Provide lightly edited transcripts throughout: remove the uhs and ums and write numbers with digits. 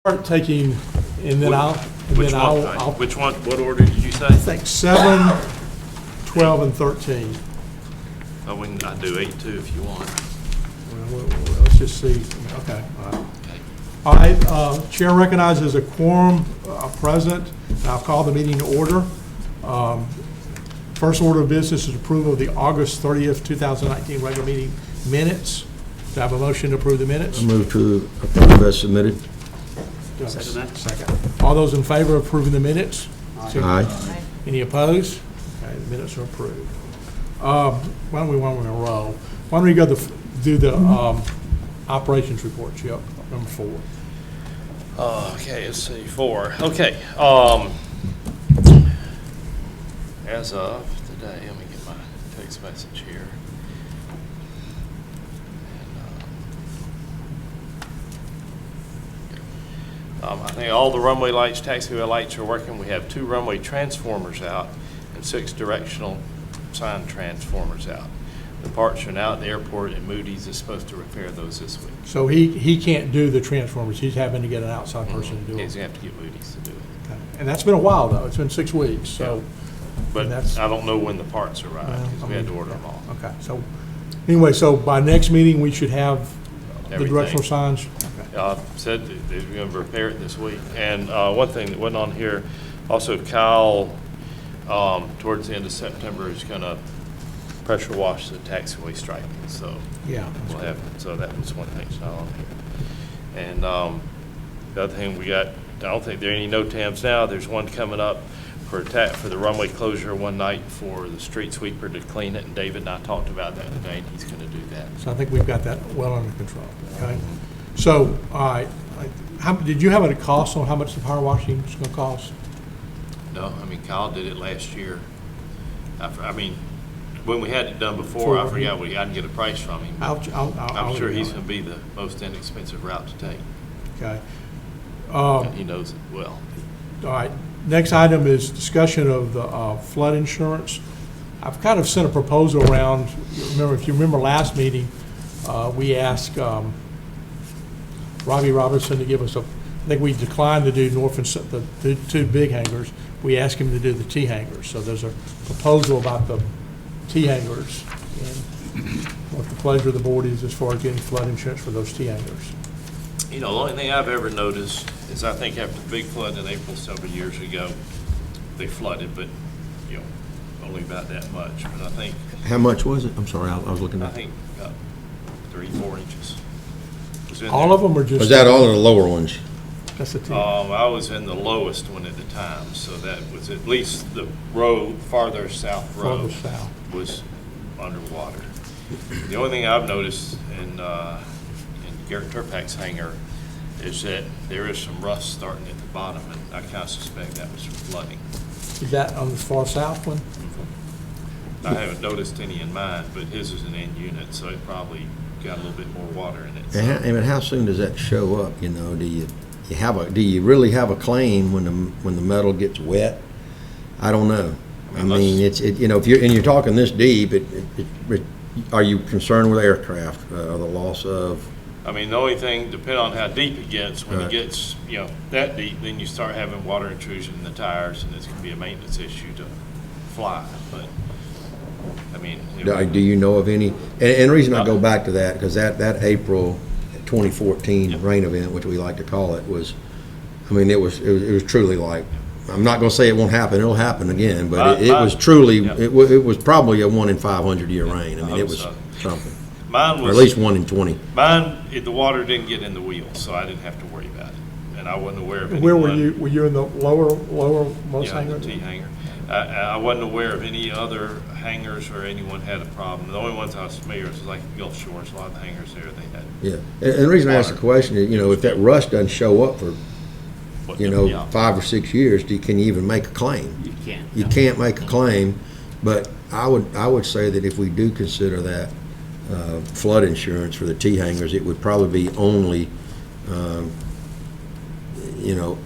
Start taking, and then I'll, Which one, what order did you say? I think 7, 12, and 13. Oh, we can do 8 too if you want. Let's just see, okay. All right, Chair recognizes a quorum present, and I'll call the meeting to order. First order of business is approval of the August 30th, 2019 regular meeting minutes. Do I have a motion to approve the minutes? I move to approve as submitted. Second. All those in favor of approving the minutes? Aye. Any opposed? Okay, the minutes are approved. Why don't we one in a row? Why don't we go do the operations report, Chip, number 4. Okay, let's see, 4. Okay. As of today, let me get my text message here. I think all the runway lights, taxiway lights are working. We have 2 runway transformers out and 6 directional sign transformers out. The parts are now at the airport, and Moody's is supposed to repair those this week. So he can't do the transformers. He's having to get an outside person to do He's it. going to have to get Moody's to do it. Okay. And that's been a while, though. It's been 6 weeks, so. But that's, I don't know when the parts arrive, because we had to order them all. Okay, so, anyway, so by next meeting, we should have the Everything. directional signs? Said that they're going to repair it this week. And one thing that wasn't on here, also Kyle, towards the end of September, is going to pressure wash the taxiway striping. So Yeah. we'll have, so that was one thing that's not on here. And the other thing we got, I don't think there are any NOTAMs now. There's one coming up for the runway closure one night for the street sweeper to clean it. And David and I talked about that today, and he's going to do that. So I think we've got that well under control, okay? So, all right, did you have a cost on how much the power washing is going to cost? No, I mean, Kyle did it last year. I mean, when we had it done before, I forgot I didn't get a price from him. I'm sure he's going to be the most inexpensive route to take. Okay. And he knows it well. All right, next item is discussion of the flood insurance. I've kind of sent a proposal around. If you remember last meeting, we asked Robbie Robertson to give us I think we declined to do North and the 2 big hangars. We asked him to do the T hangars. So there's a proposal about the T hangars and what the pleasure of the board is as far as getting flood insurance for those T hangars. You know, the only thing I've ever noticed is I think after the big flood in April several years ago, they flooded, but, you know, only about that much. But I think. How much was it? I'm sorry, I was looking I at. think 3-4 inches. All of them are just. Was that all of the lower ones? That's the T. I was in the lowest one at the time, so that was at least the row, farther south row Farther south. was underwater. The only thing I've noticed in Garrett Turpak's hangar is that there is some rust starting at the bottom, and I kind of suspect that was from flooding. Is that on the far south one? I haven't noticed any in mine, but his is an end unit, so it probably got a little bit more water in it. So. And how soon does that show up? You know, do you really have a claim when the metal gets wet? I don't know. I mean, you know, if you're talking this deep, are you concerned with aircraft or the loss of? I mean, the only thing, depending on how deep it gets, when Right. it gets, you know, that deep, then you start having water intrusion in the tires, and it's going to be a maintenance issue to fly. But, I mean. Do you know of any? And the reason I go back to that, because that April 2014 rain event, which we like to call it, was, I mean, it was truly like, I'm not going to say it won't happen, it'll happen again, but it was truly, it was probably a 1 in 500 year rain. I mean, it was something. Mine was, or at least 1 in 20. Mine, the water didn't get in the wheels, so I didn't have to worry about it. And I wasn't aware of any. Where were you? Were you in the lower most hangar? The T hangar. I wasn't aware of any other hangars or anyone had a problem. The only ones I was familiar with was like Gulf Shores, a lot of the hangars there, they had. Yeah, and the reason I asked the question is, you know, if that rust doesn't show up for, 5 or 6 years, can you even make a claim? You can't. You can't make a claim, but I would say that if we do consider that flood insurance for the T hangars, it would probably be only,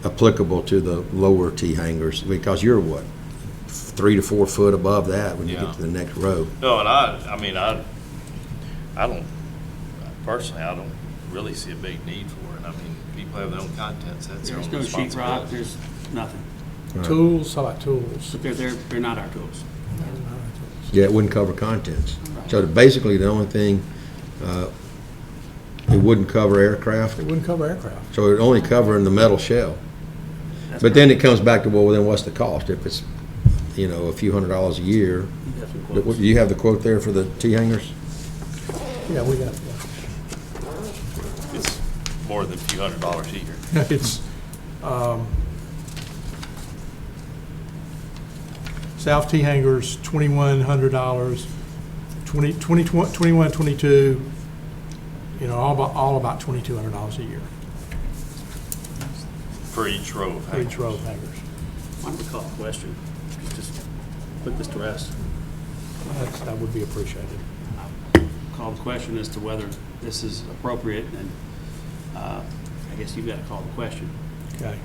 applicable to the lower T hangars, because you're what, 3 to 4 foot above that when you get to the next row. No, and I mean, I don't, personally, I don't really see a big need for it. I mean, people have their own contents, that's their There's own no sheet rock, responsibility. there's nothing. Right. Tools, how about tools? But they're not our tools. Yeah, it wouldn't cover contents. So basically, the only thing, it wouldn't cover aircraft, It wouldn't cover aircraft. so it'd only cover in the metal shell. That's But then it comes back to, well, then what's the cost? If it's, a few $100s a year, You have some do quotes. you have the quote there for the T-hangers? Yeah, we got, It's more than a few $100 a year. yeah. It's, South T hangers, $2,100, 21, 22, all about $2,200 a year For each row of for hangers. each row of hangers. Why don't we call a question? Just put this to rest. That would be appreciated. Call the question as to whether this is appropriate, and I guess you've got to call the question. Okay.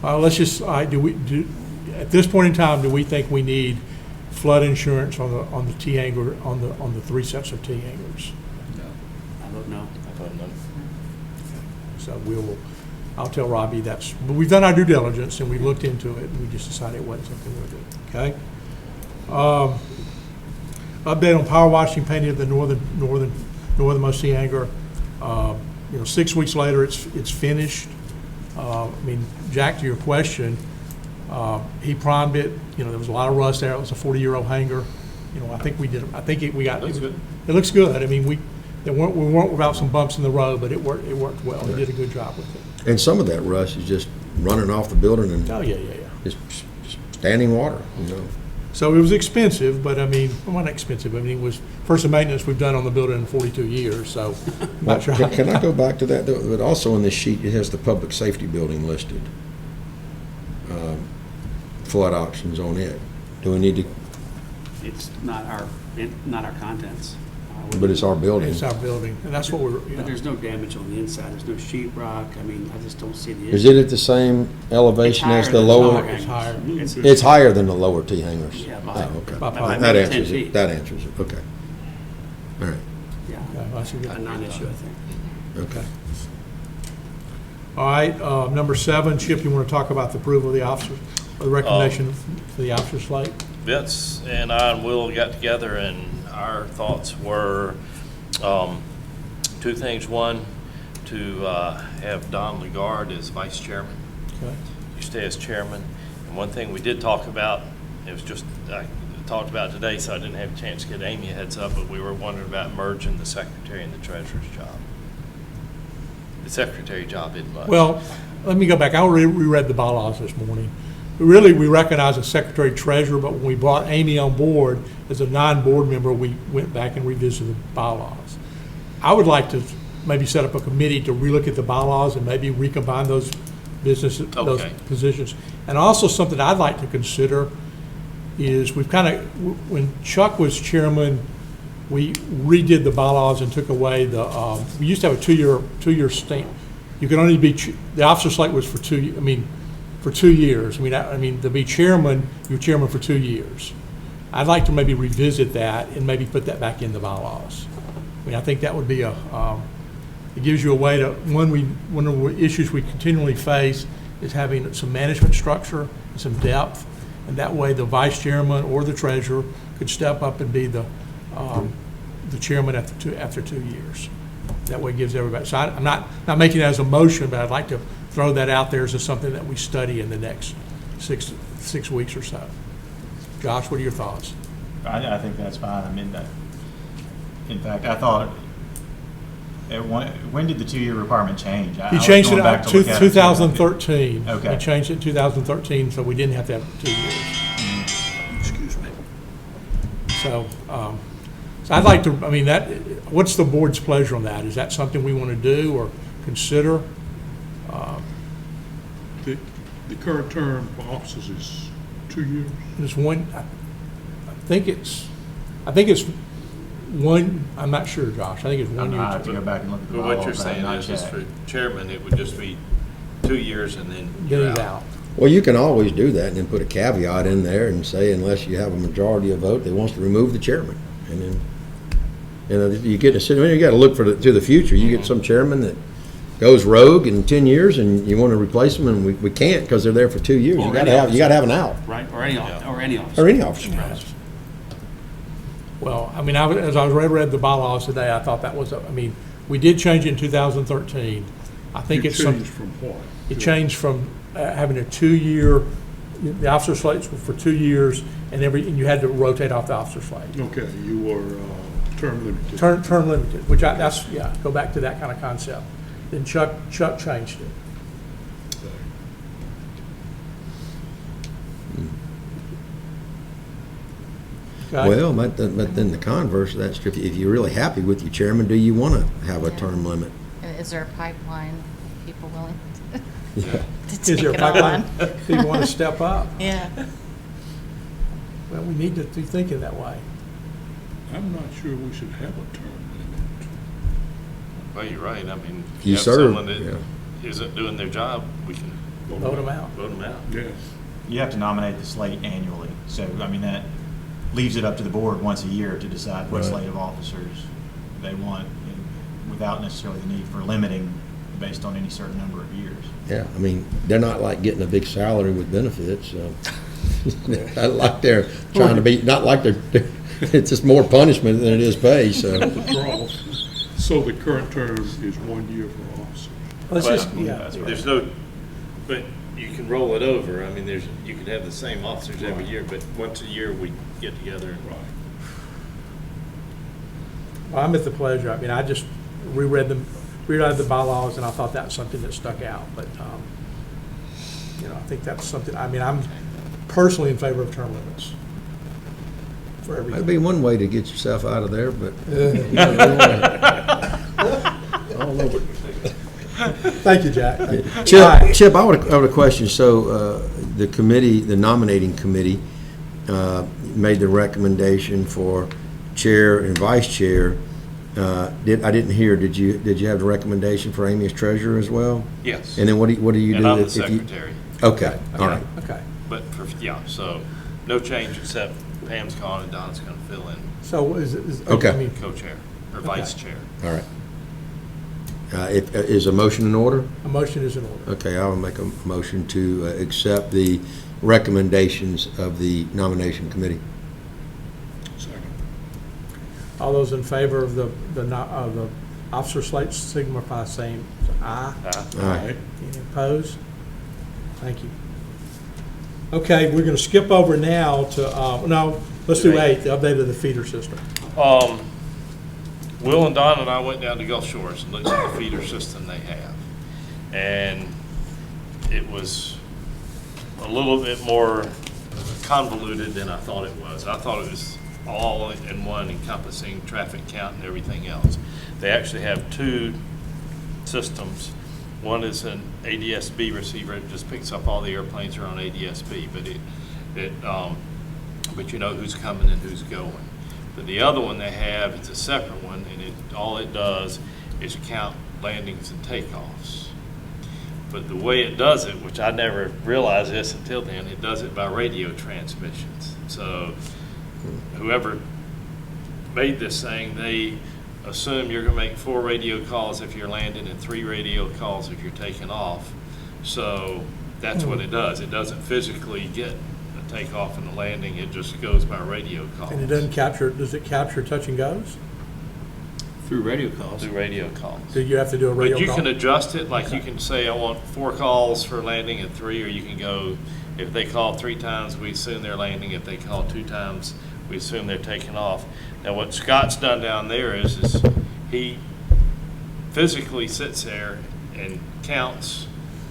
Let's just, at this point in time, do we think we need flood insurance on the T hanger, on the 3 sets of T hangers? I don't know. I don't know. So I'll tell Robbie but we've done our due diligence and we looked into it and we just decided it wasn't something we'll do, okay? Update on power washing painting of the northernmost T hanger. 6 weeks later, it's finished. Jack, to your question, he primed it, there was a lot of rust there, it was a 40-year-old hanger. I think we got. Looks good. It looks good, we weren't without some bumps in the road, but it worked well, he did a good job with it. And some of that rust is just running off the building and Oh, yeah. just standing water, So it was expensive, but well, not expensive, it was first maintenance we've done on the building in 42 years, so I'm not sure. Can I go back to that, though? But also in this sheet, it has the public safety building listed. Flood options on it. Do we need to, It's not our contents. but it's our building. It's our building, and that's what But there's no damage on the inside. There's no sheet rock. I just don't see the issue. Is it at the same elevation as the It's lower? It's higher. It's higher than the lower T hangers? Yeah, Oh, okay. by That maybe 10 answers it, feet. that answers it, okay. All right, Yeah, Okay, that's a good- a non-issue, I think. okay. All right, number 7, Chip, you want to talk about the approval of the officers, or the recommendation for the officer slate? Vince and I and Will got together, and our thoughts were 2 things. One, to have Don Legard as vice chairman. Okay. You stay as chairman. And one thing we did talk about, it was just, I talked about today, so I didn't have a chance to get Amy a heads up, but we were wondering about merging the secretary and the treasurer's job. The secretary job isn't much. Well, let me go back. I reread the bylaws this morning. Really, we recognize the secretary treasurer, but when we brought Amy on board as a non-board member, we went back and revisited the bylaws. I would like to maybe set up a committee to relook at the bylaws and maybe recombine those those Okay. positions. And also something I'd like to consider is when Chuck was chairman, we redid the bylaws and took away we used to have a two-year stint. You could only be, the officer slate was for 2 years. To be chairman, you're chairman for 2 years. I'd like to maybe revisit that and maybe put that back in the bylaws. I think that would be it gives you a way to, one of the issues we continually face is having some management structure, and some depth, and that way the vice chairman or the treasurer could step up and be the chairman after 2 years. That way it gives everybody, so I'm not making it as a motion, but I'd like to throw that out there as something that we study in the next six weeks or so. Josh, what are your thoughts? I think that's fine. In fact, I thought, when did the 2-year requirement change? He changed it in 2013. Okay. He changed it in 2013, so we didn't have to have 2 years. Excuse me. So I'd like to, what's the board's pleasure on that? Is that something we want to do or consider? The current term for officers is 2 years. There's one, I think it's one, I'm not sure, Josh. I think it's 1 year. I have to go back and look at the But what bylaws, you're but I saying have is not just for checked. chairman, it would just be 2 years and then Get you're it out. out. Well, you can always do that and then put a caveat in there and say unless you have a majority of vote that wants to remove the chairman. And then You know, you get you got to look to the future. You get some chairman that goes rogue in 10 years, and you want to replace them, and we can't because they're there for 2 years. Or You got any to officer. have an out, Right, or any officer. or any officer. Well, I mean, as I read the bylaws today, I thought that was, we did change it in 2013. I think You it's some. changed from what? It changed from having a 2-year, the officer slates were for 2 years, and you had to rotate off the officer slate. Okay, you were term limited. Term limited, which go back to that kind of concept. Then Chuck changed it. Okay? Well, but then the converse of that's true. If you're really happy with your chairman, do you want to have a term limit? Is there a pipeline of people willing Yeah. to Is take there a it on? pipeline? People want to step up? Yeah. Well, we need to be thinking that way. I'm not sure we should have a term limit. Well, you're right. I mean, if You you have serve, someone that yeah. isn't doing their job, we can Vote them out. vote them out. Yes. You have to nominate the slate annually, so, I mean, that leaves it up to the board once a year to decide what Right. slate of officers they want, and without necessarily the need for limiting based on any certain number of years. Yeah, I mean, they're not like getting a big salary with benefits, so. Not like they're trying to be, not like they're, it's just more punishment than it is pay, so. Cross. So the current term is 1 year for officers. Let's But- just, yeah. That's right. There's no, but you can roll it over. I mean, you could have the same officers every year, but once a year we get together. Right. Well, I'm at the pleasure. I mean, I just reread the bylaws, and I thought that was something that stuck out. But, I think that's something, I'm personally in favor of term limits for That'd everything. be one way to get yourself out of there, but. All over. Thank you, Jack. All Chip, right. Chip, I have a question. So, the committee, the nominating committee, made the recommendation for chair and vice chair. I didn't hear, did you have the recommendation for Amy as treasurer as well? Yes. And then what do you do? And I'm the if you- secretary. Okay, all right. Okay. But so no change except Pam's gone and Don's going to fill in So Okay. I mean, co-chair or vice chair. All right. Is a motion in order? a motion is in order. Okay, I will make a motion to accept the recommendations of the nomination committee. Second. All those in favor of the officer slate signify saying aye. All right. Any opposed? Thank you. Okay, we're going to skip over now to, no, let's do 8, the update of the feeder system. Will and Don and I went down to Gulf Shores and looked at the feeder system they have. And it was a little bit more convoluted than I thought it was. I thought it was all in one encompassing traffic count and everything else. They actually have 2 systems. One is an ADS-B receiver. It just picks up all the airplanes that are on ADS-B, but you know who's coming and who's going. But the other one they have, it's a separate one, and all it does is count landings and takeoffs. But the way it does it, which I never realized this until then, it does it by radio transmissions. So whoever made this thing, they assume you're going to make 4 radio calls if you're landing and 3 radio calls if you're taking off. So that's what it does. It doesn't physically get a takeoff and a landing. It just goes by radio calls. And it does it capture touch and goes? Through radio calls. Through radio calls. Do you have to do a radio But you call? can adjust it, like you can say, I want 4 calls for landing and 3, or you can go, if they call 3 times, we assume they're landing. If they call 2 times, we assume they're taking off. Now, what Scott's done down there is he physically sits there and counts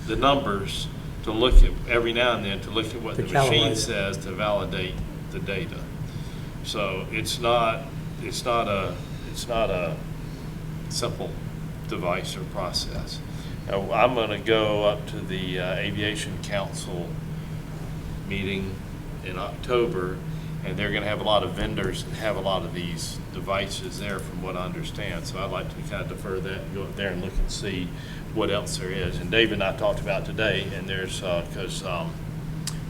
the numbers to look at, every now and then, to look at what To the machine calibrate it. says to validate the data. So it's not a simple device or process. Now, I'm going to go up to the Aviation Council meeting in October, and they're going to have a lot of vendors and have a lot of these devices there from what I understand. So I'd like to kind of defer that and go up there and look and see what else there is. And Dave and I talked about today, and there's, because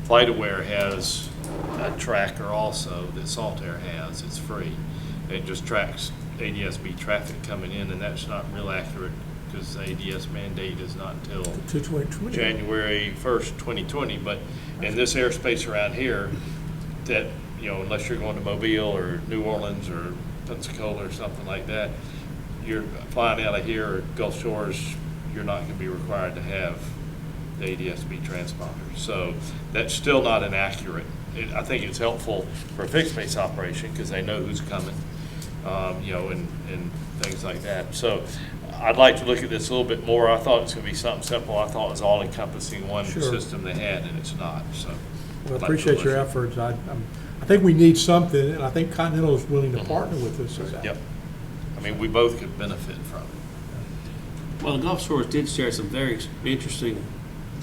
FlightAware has a tracker also that Saltair has. It's free. It just tracks ADSB traffic coming in, and that's not real accurate because the ADS mandate is not until 2020. January 1st, 2020. But in this airspace around here, that, unless you're going to Mobile or New Orleans or Pensacola or something like that, you're flying out of here or Gulf Shores, you're not going to be required to have the ADSB transponders. So that's still not an accurate. I think it's helpful for a fixed base operation because they know who's coming, and things like that. So I'd like to look at this a little bit more. I thought it was going to be something simple. I thought it was all encompassing one Sure. system they had, and it's not. So Well, I'd I like to appreciate look your at it. efforts. I think we need something, and I think Continental is willing to partner with us. Yep. I mean, we both could benefit from it. Well, the Gulf Shores did share some very interesting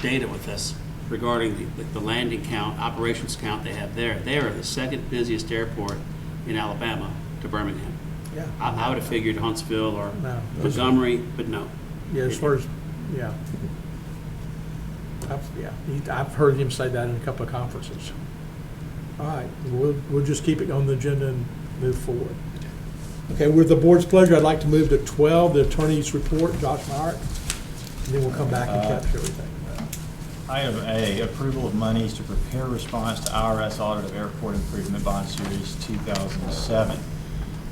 data with us regarding the landing count, operations count they have there. They are the second busiest airport in Alabama to Birmingham. Yeah. I would have figured Huntsville or No. Montgomery, but no. Yeah, as far as, yeah. I've heard him say that in a couple of conferences. All right, we'll just keep it on the agenda and move forward. Okay, with the board's pleasure, I'd like to move to 12, the attorney's report, Josh Myrick, and then we'll come back and capture everything. Item A, approval of monies to prepare response to IRS audit of Airport Improvement Bond Series 2007.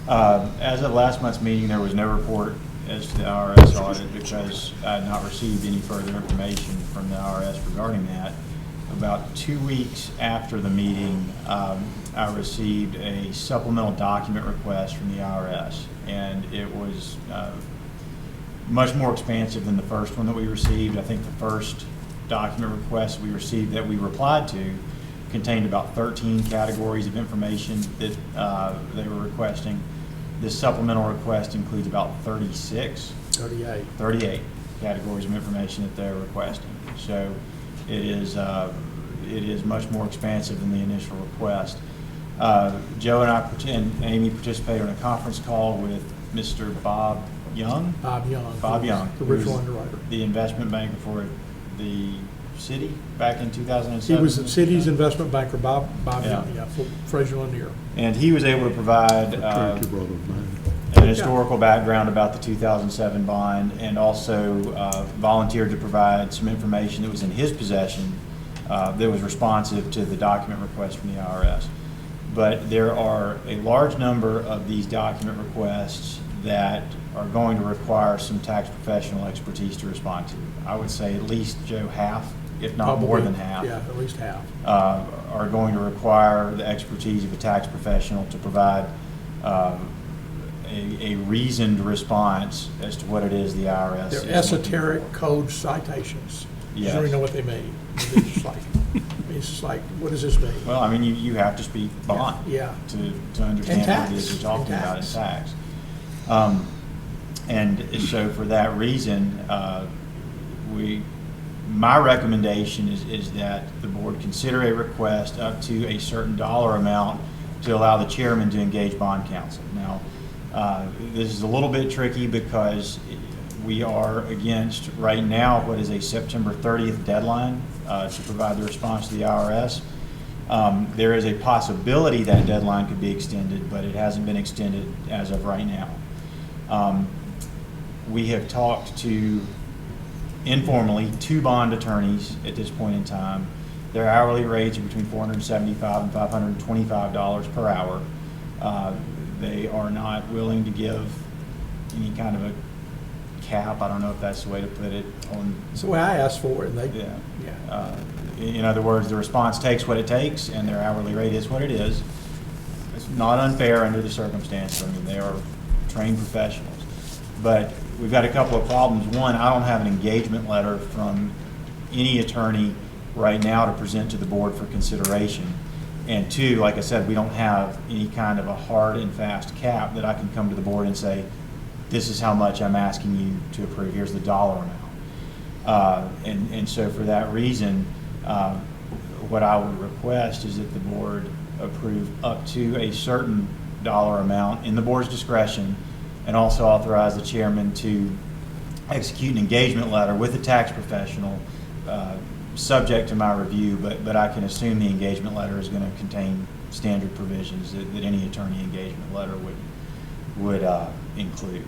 As of last month's meeting, there was no report as to the IRS audit because I had not received any further information from the IRS regarding that. About 2 weeks after the meeting, I received a supplemental document request from the IRS, and it was much more expansive than the first one that we received. I think the first document request we received that we replied to contained about 13 categories of information that they were requesting. This supplemental request includes about 38 categories of information that they're requesting. So it is much more expansive than the initial request. Joe and I and Amy participated in a conference call with Mr. Bob Young. Bob Young. The who original was underwriter. the investment banker for the city back in 2007. He was the city's investment banker, Bob Young, Yeah. for Fraser Lanier. And he was able to provide Attorney brought up mine. an historical background about the 2007 bond, and also volunteered to provide some information that was in his possession that was responsive to the document request from the IRS. But there are a large number of these document requests that are going to require some tax professional expertise to respond to. I would say at least, Joe, half, if not more than half. Yeah, at least half. Are going to require the expertise of a tax professional to provide a reasoned response as to what it is the IRS is. They're esoteric code citations. You don't Yes. even know what they mean. It's just like, what does this mean? Well, I mean, you have to speak bond Yeah. to understand what tax. it is you're talking And about in tax. tax. And so for that reason, my recommendation is that the board consider a request up to a certain dollar amount to allow the chairman to engage bond counsel. Now, this is a little bit tricky because we are against, right now, what is a September 30th deadline to provide the response to the IRS. There is a possibility that deadline could be extended, but it hasn't been extended as of right now. We have talked to, informally, 2 bond attorneys at this point in time. Their hourly rates are between $475 and $525 per hour. They are not willing to give any kind of a cap, I don't know if that's the way to put it, on. It's the way I asked for it, and they, Yeah. In other words, the response takes what it takes, and their hourly rate is what it is. It's not unfair under the circumstances. I mean, they are trained professionals. But we've got a couple of problems. One, I don't have an engagement letter from any attorney right now to present to the board for consideration. And 2, like I said, we don't have any kind of a hard and fast cap that I can come to the board and say, this is how much I'm asking you to approve. Here's the dollar amount. And so for that reason, what I would request is that the board approve up to a certain dollar amount in the board's discretion, and also authorize the chairman to execute an engagement letter with a tax professional, subject to my review, but I can assume the engagement letter is going to contain standard provisions that any attorney engagement letter would include.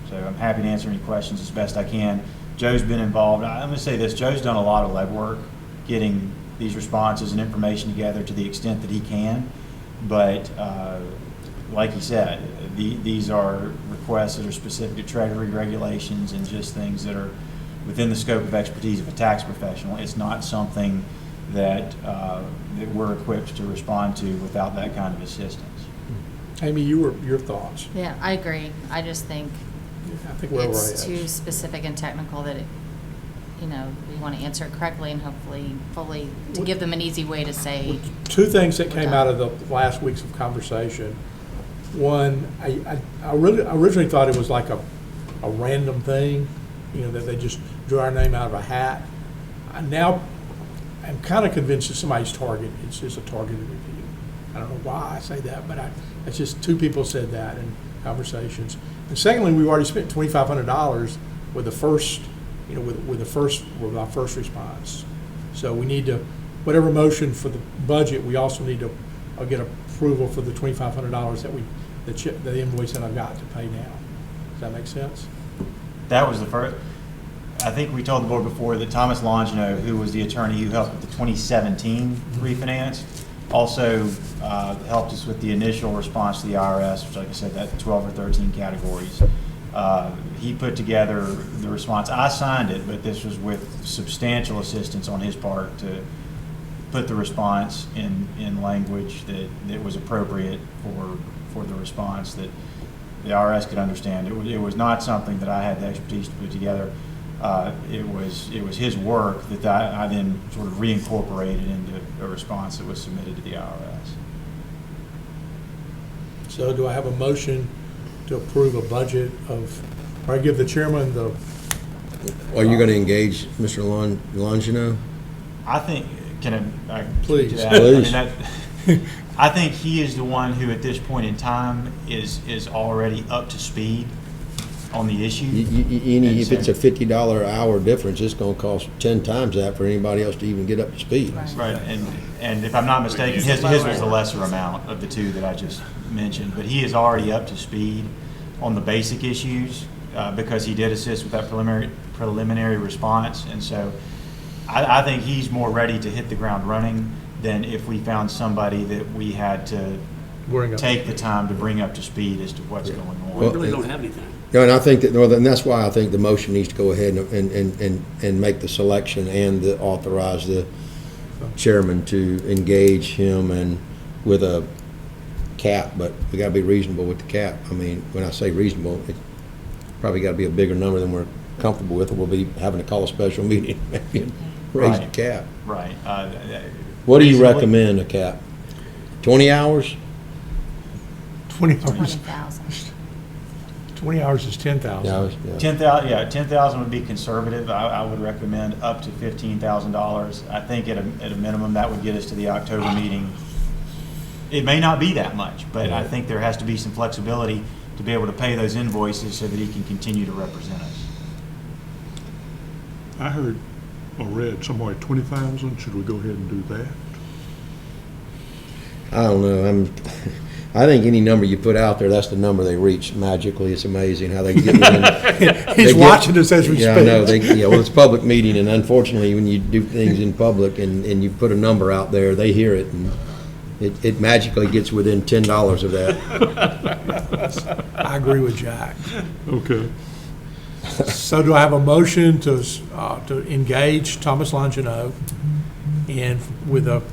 So I'm happy to answer any questions as best I can. Joe's been involved. I'm going to say this, Joe's done a lot of legwork getting these responses and information together to the extent that he can. But like he said, these are requests that are specific to Treasury regulations and just things that are within the scope of expertise of a tax professional. It's not something that we're equipped to respond to without that kind of assistance. Amy, your thoughts? Yeah, I agree. I just think I think we're over our it's too heads. specific and technical that it, we want to answer it correctly and hopefully fully, to give them an easy way to say. Two things that We're came done. out of the last weeks of conversation. One, I originally thought it was like a random thing, that they just drew our name out of a hat. I'm kind of convinced it's somebody's target. It's just a targeted review. I don't know why I say that, but it's just two people said that in conversations. And secondly, we've already spent $2,500 with the first, with our first response. So we need to, whatever motion for the budget, we also need to get approval for the $2,500 the invoice that I've got to pay now. Does that make sense? That was the first. I think we told the board before that Thomas Longino, who was the attorney who helped with the 2017 refinance, also helped us with the initial response to the IRS, which, like I said, that 12 or 13 categories. He put together the response. I signed it, but this was with substantial assistance on his part to put the response in language that was appropriate for the response that the IRS could understand. It was not something that I had the expertise to put together. It was his work that I then sort of reincorporated into a response that was submitted to the IRS. So do I have a motion to approve a budget or I give the chairman the, Are you going to engage Mr. Longino? I think, can I Please. speak to that? Please. I mean, I think he is the one who, at this point in time, is already up to speed on the issue. If it's a $50 hour difference, it's going to cost 10 times that for anybody else to even get up to speed. Right, and if I'm not mistaken, his was the lesser amount of the two that I just mentioned, but he is already up to speed on the basic issues because he did assist with that preliminary response, and so I think he's more ready to hit the ground running than if we found somebody that we had to take the time to bring up to speed as to what's going on. We really don't have anything. No, and I think that, well, and that's why I think the motion needs to go ahead and make the selection and authorize the chairman to engage him and with a cap, but we got to be reasonable with the cap. I mean, when I say reasonable, it's probably got to be a bigger number than we're comfortable with, or we'll be having to call a special meeting and raise the Right. cap. Right. What do you Reasonably- recommend a cap? 20 hours? 20 hours? 20,000. 20 hours is 10,000. Yeah. 10,000 would be conservative. I would recommend up to $15,000. I think at a minimum, that would get us to the October meeting. It may not be that much, but I think there has to be some flexibility to be able to pay those invoices so that he can continue to represent us. I heard or read somewhere at 20,000. Should we go ahead and do that? I don't know. I think any number you put out there, that's the number they reach magically. It's amazing how they get within. He's watching us as we Yeah, speak. I know. Well, it's a public meeting, and unfortunately, when you do things in public and you put a number out there, they hear it, and it magically gets within $10 of that. I agree with Jack. Okay. So do I have a motion to engage Thomas Longino and with a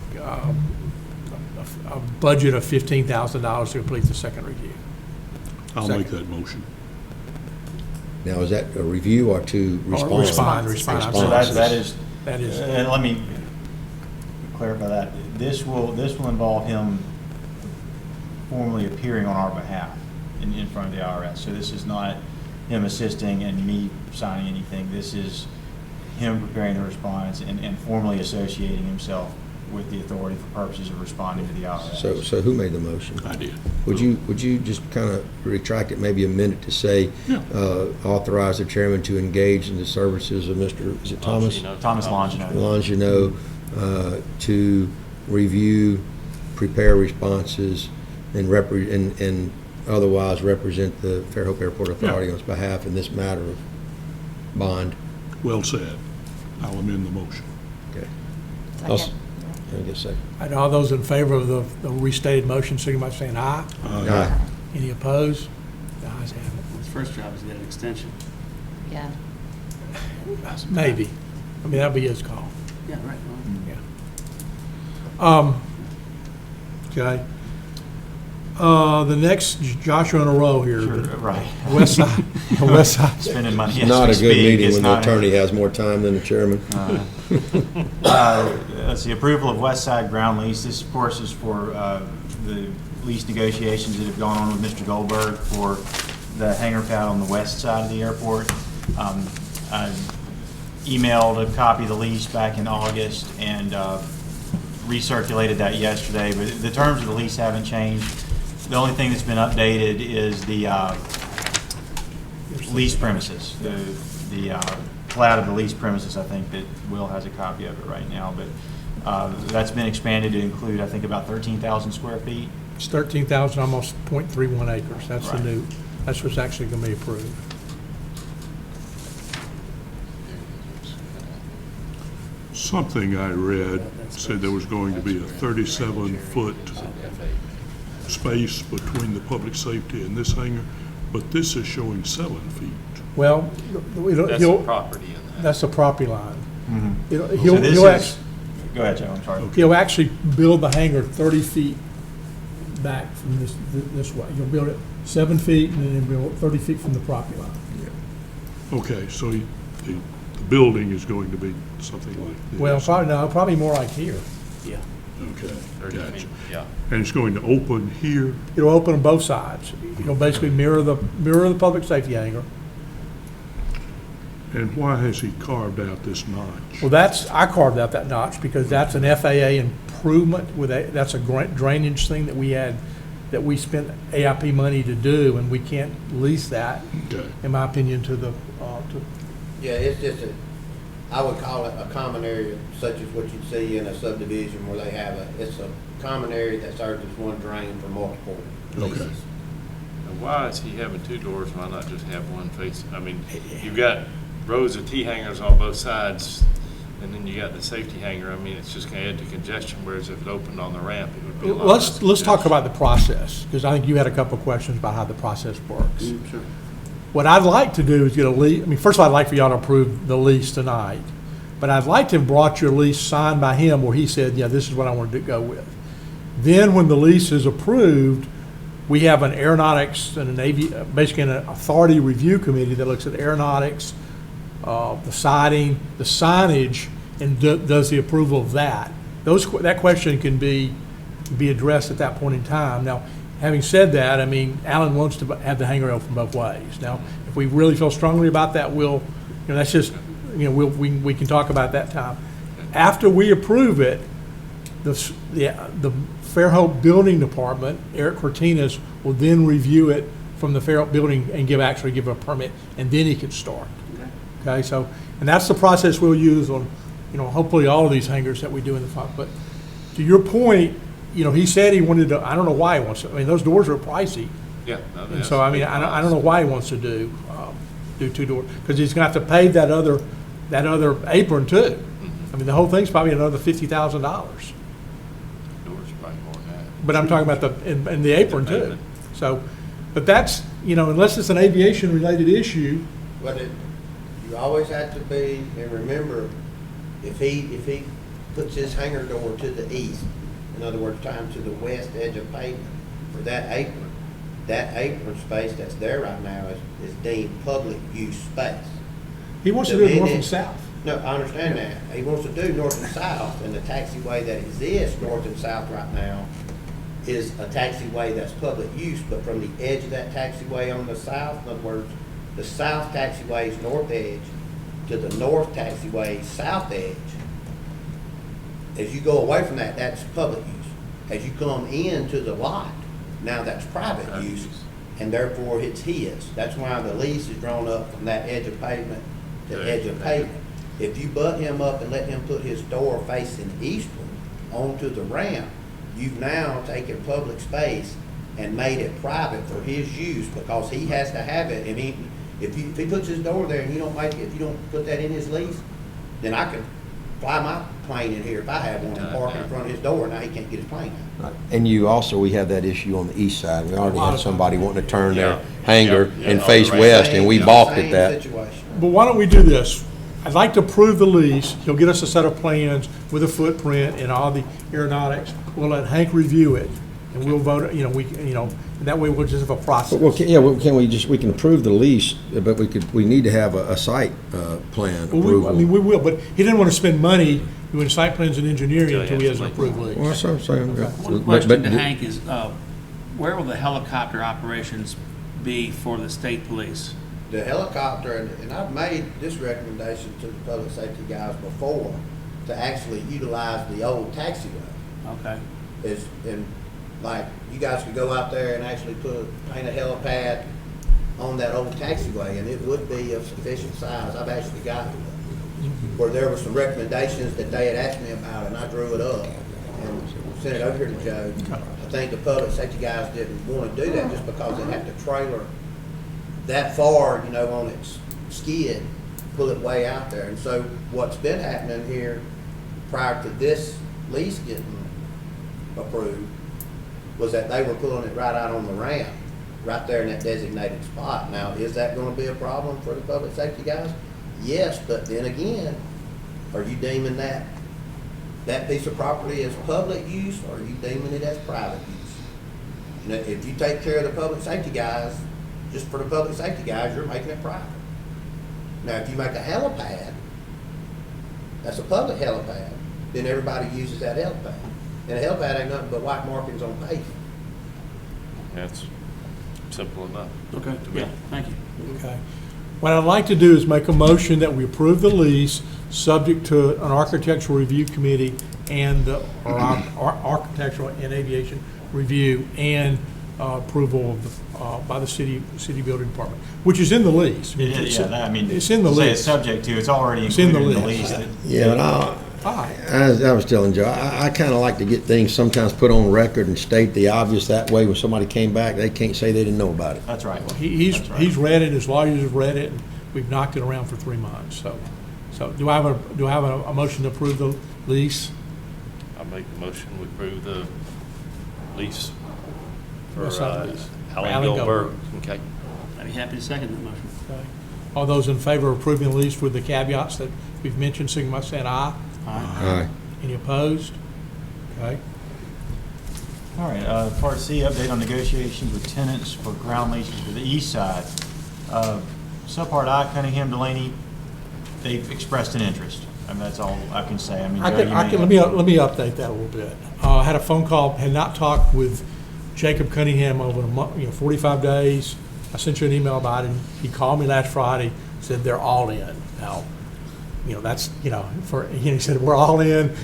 budget of $15,000 to complete the second review? I'll Second. make that motion. Now, is that a review or to respond? Respond. I'm So sorry. that is, That is, and let me clarify that. This will involve him formally appearing on our behalf in front of the IRS. So this is not him assisting and me signing anything. This is him preparing the response and formally associating himself with the authority for purposes of responding to the IRS. So who made the motion? I did. Would you just kind of retract it maybe a minute to say, authorize the chairman to engage in the services of Mr., is it Thomas? Thomas Longino. Longino, to review, prepare responses, and otherwise represent the Fairhope Airport Authority on its behalf in this matter of bond. Well said. I'll amend the motion. Okay. I'll s- Second. I guess second. And all those in favor of the restated motion, signify by saying aye. Aye. Any opposed? The ayes have it. His first job is to get an extension. Yeah. Maybe. I mean, that'd be his call. Yeah, right. Well, Yeah. Okay. The next, Joshua in a row here. Sure, the right. West side, the west side. Spending money It's as not we a good speak. meeting It's when the not a- attorney has more time than the chairman. That's the approval of West Side ground lease. This, of course, is for the lease negotiations that have gone on with Mr. Goldberg for the hangar pad on the west side of the airport. I emailed a copy of the lease back in August and recirculated that yesterday, but the terms of the lease haven't changed. The only thing that's been updated is the lease premises, the plat of the lease premises. I think that Will has a copy of it right now, but that's been expanded to include, I think, about 13,000 square feet. It's 13,000, almost .31 acres. That's the Right. new, that's what's actually going to be approved. Something I read said there was going to be a 37-foot space between the public safety and this hangar, but this is showing 7 feet. Well, That's the property in that. that's the property line. So this He'll is- actually, Go ahead, Joe, I'm sorry. he'll actually build the hangar 30 feet back from this way. He'll build it 7 feet and then he'll build it 30 feet from the property line. Okay, so the building is going to be something like this? Well, probably more like here. Yeah. Okay, 30 gotcha. feet, yeah. And it's going to open here? It'll open on both sides. It'll basically mirror the public safety hangar. And why has he carved out this notch? Well, I carved out that notch because that's an FAA improvement that's a drainage thing that we spent AIP money to do, and we can't lease that, Okay, in my opinion, to the, Yeah, it's just I would call it a common area, such as what you'd see in a subdivision where they have it's a common area that serves as one drain for multiple leases. Okay. And why is he having 2 doors? Why not just have one face? I mean, you've got rows of T-hangers on both sides, and then you got the safety hangar. I mean, it's just going to add to congestion, whereas if it opened on the ramp, it would be a lot less let's talk congestion. about the process, because I think you had a couple of questions about how the process works. Sure. What I'd like to do is get a lease, I mean, first of all, I'd like for y'all to approve the lease tonight, but I'd like to have brought your lease signed by him where he said, yeah, this is what I wanted to go with. Then when the lease is approved, we have an aeronautics and basically an authority review committee that looks at aeronautics, the siding, the signage, and does the approval of that. That question can be addressed at that point in time. Now, having said that, I mean, Alan wants to have the hangar open both ways. Now, if we really feel strongly about that, that's just, we can talk about that time. After we approve it, the Fairhope Building Department, Eric Cortinas, will then review it from the Fairhope Building and give a permit, and then he can start. Okay, so, and that's the process we'll use on, hopefully all of these hangars that we do in the front. But to your point, he said he wanted to, I don't know why he wants to, I mean, those doors are pricey. Yeah. no, And that's so, I mean, big I don't know why he wants to do 2 doors, because he's gonna have to pay that other apron too. I mean, the whole thing's probably another $50,000. Doors probably more than that. But I'm talking about and the apron too. payment. So, but that's, unless it's an aviation-related issue, But you always have to be, and remember, if he puts his hangar door to the east, in other words, time to the west edge of pavement for that apron space that's there right now is deemed public use space. he wants to The do it north and minute- south. No, I understand that. He wants to do north and south, and the taxiway that exists north and south right now is a taxiway that's public use, but from the edge of that taxiway on the south, in other words, the south taxiway's north edge to the north taxiway's south edge, as you go away from that, that's public use. As you come into the lot, now that's private use, and therefore it's his. That's why the lease is drawn up from that edge of pavement to edge of pavement. If you butt him up and let him put his door facing eastward onto the ramp, you've now taken public space and made it private for his use, because he has to have it, and if he puts his door there and you don't make it, if you don't put that in his lease, then I can fly my plane in here if I have one and park in front of his door, now he can't get his plane out. And we have that issue on the east side. We already had somebody wanting to turn their Yeah. hangar Yeah. and Yeah. face west, and we Same- balked at same that. situation. But why don't we do this? I'd like to approve the lease. He'll get us a set of plans with a footprint and all the aeronautics. We'll let Hank review it, and we'll vote, that way we'll just have a process. Well, we can approve the lease, but we need to have a site plan Well, approval. we will, but he didn't want to spend money doing site plans and engineering Yeah, until he yeah, has an approved lease. Well, that's what I'm saying. yeah. One But- question but- to Hank is, where will the helicopter operations be for the state police? The helicopter, and I've made this recommendation to the public safety guys before, to actually utilize the old taxiway. Okay. And like, you guys could go out there and actually paint a helipad on that old taxiway, and it would be of sufficient size. I've actually got where there were some recommendations that they had asked me about, and I drew it up and sent it over here to Joe. I think the public safety guys didn't want to do that just because they have to trailer that far, on its skid, pull it way out there. And so what's been happening here prior to this lease getting approved was that they were pulling it right out on the ramp, right there in that designated spot. Now, is that going to be a problem for the public safety guys? Yes, but then again, are you deeming that piece of property as public use, or are you deeming it as private use? If you take care of the public safety guys, just for the public safety guys, you're making it private. Now, if you make a helipad, that's a public helipad, then everybody uses that helipad. And a helipad ain't nothing but white markings on pavement. That's simple enough. Okay, yeah, thank you. Okay. What I'd like to do is make a motion that we approve the lease, subject to an architectural review committee and, or our architectural and aviation review and approval of by the city building department, which is in the lease. It's in the say lease. it's subject to, it's already It's in the included in the lease. lease. Yeah, and as I was telling Joe, I kind of like to get things sometimes put on record and state the obvious. That way, when somebody came back, they can't say they didn't know about it. That's right. He's That's right. he's read it, his lawyers have read it, and we've knocked it around for 3 months, so do I have a motion to approve the lease? I make the motion, we approve the lease for What's that lease? Alan Alan Goldberg. Okay. I'd be happy to second that motion. Okay. All those in favor of approving the lease with the caveats that we've mentioned, signify by saying aye. Aye. Any opposed? Okay. All right, Part C, update on negotiations with tenants for ground leases for the east side. Subpart I, Cunningham, Delaney, they've expressed an interest. I mean, that's all I can say. I mean, Joe, you may Let me update that a little bit. I had a phone call, had not talked with Jacob Cunningham over a month, 45 days. I sent you an email about it. He called me last Friday, said they're all in. Now, that's, he said, we're all in.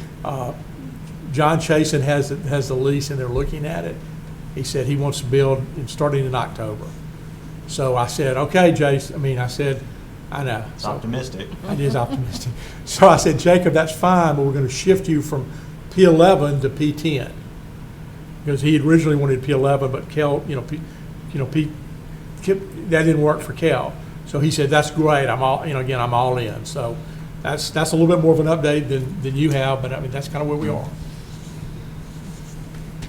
John Chasen has the lease and they're looking at it. He said he wants to build starting in October. So I said, okay, Jason, I know. It's optimistic. It is optimistic. So I said, Jacob, that's fine, but we're going to shift you from P11 to P10. Because he originally wanted P11, but Kel, that didn't work for Kel. So he said, that's great, I'm all in. So that's a little bit more of an update than you have, but that's kind of where we are.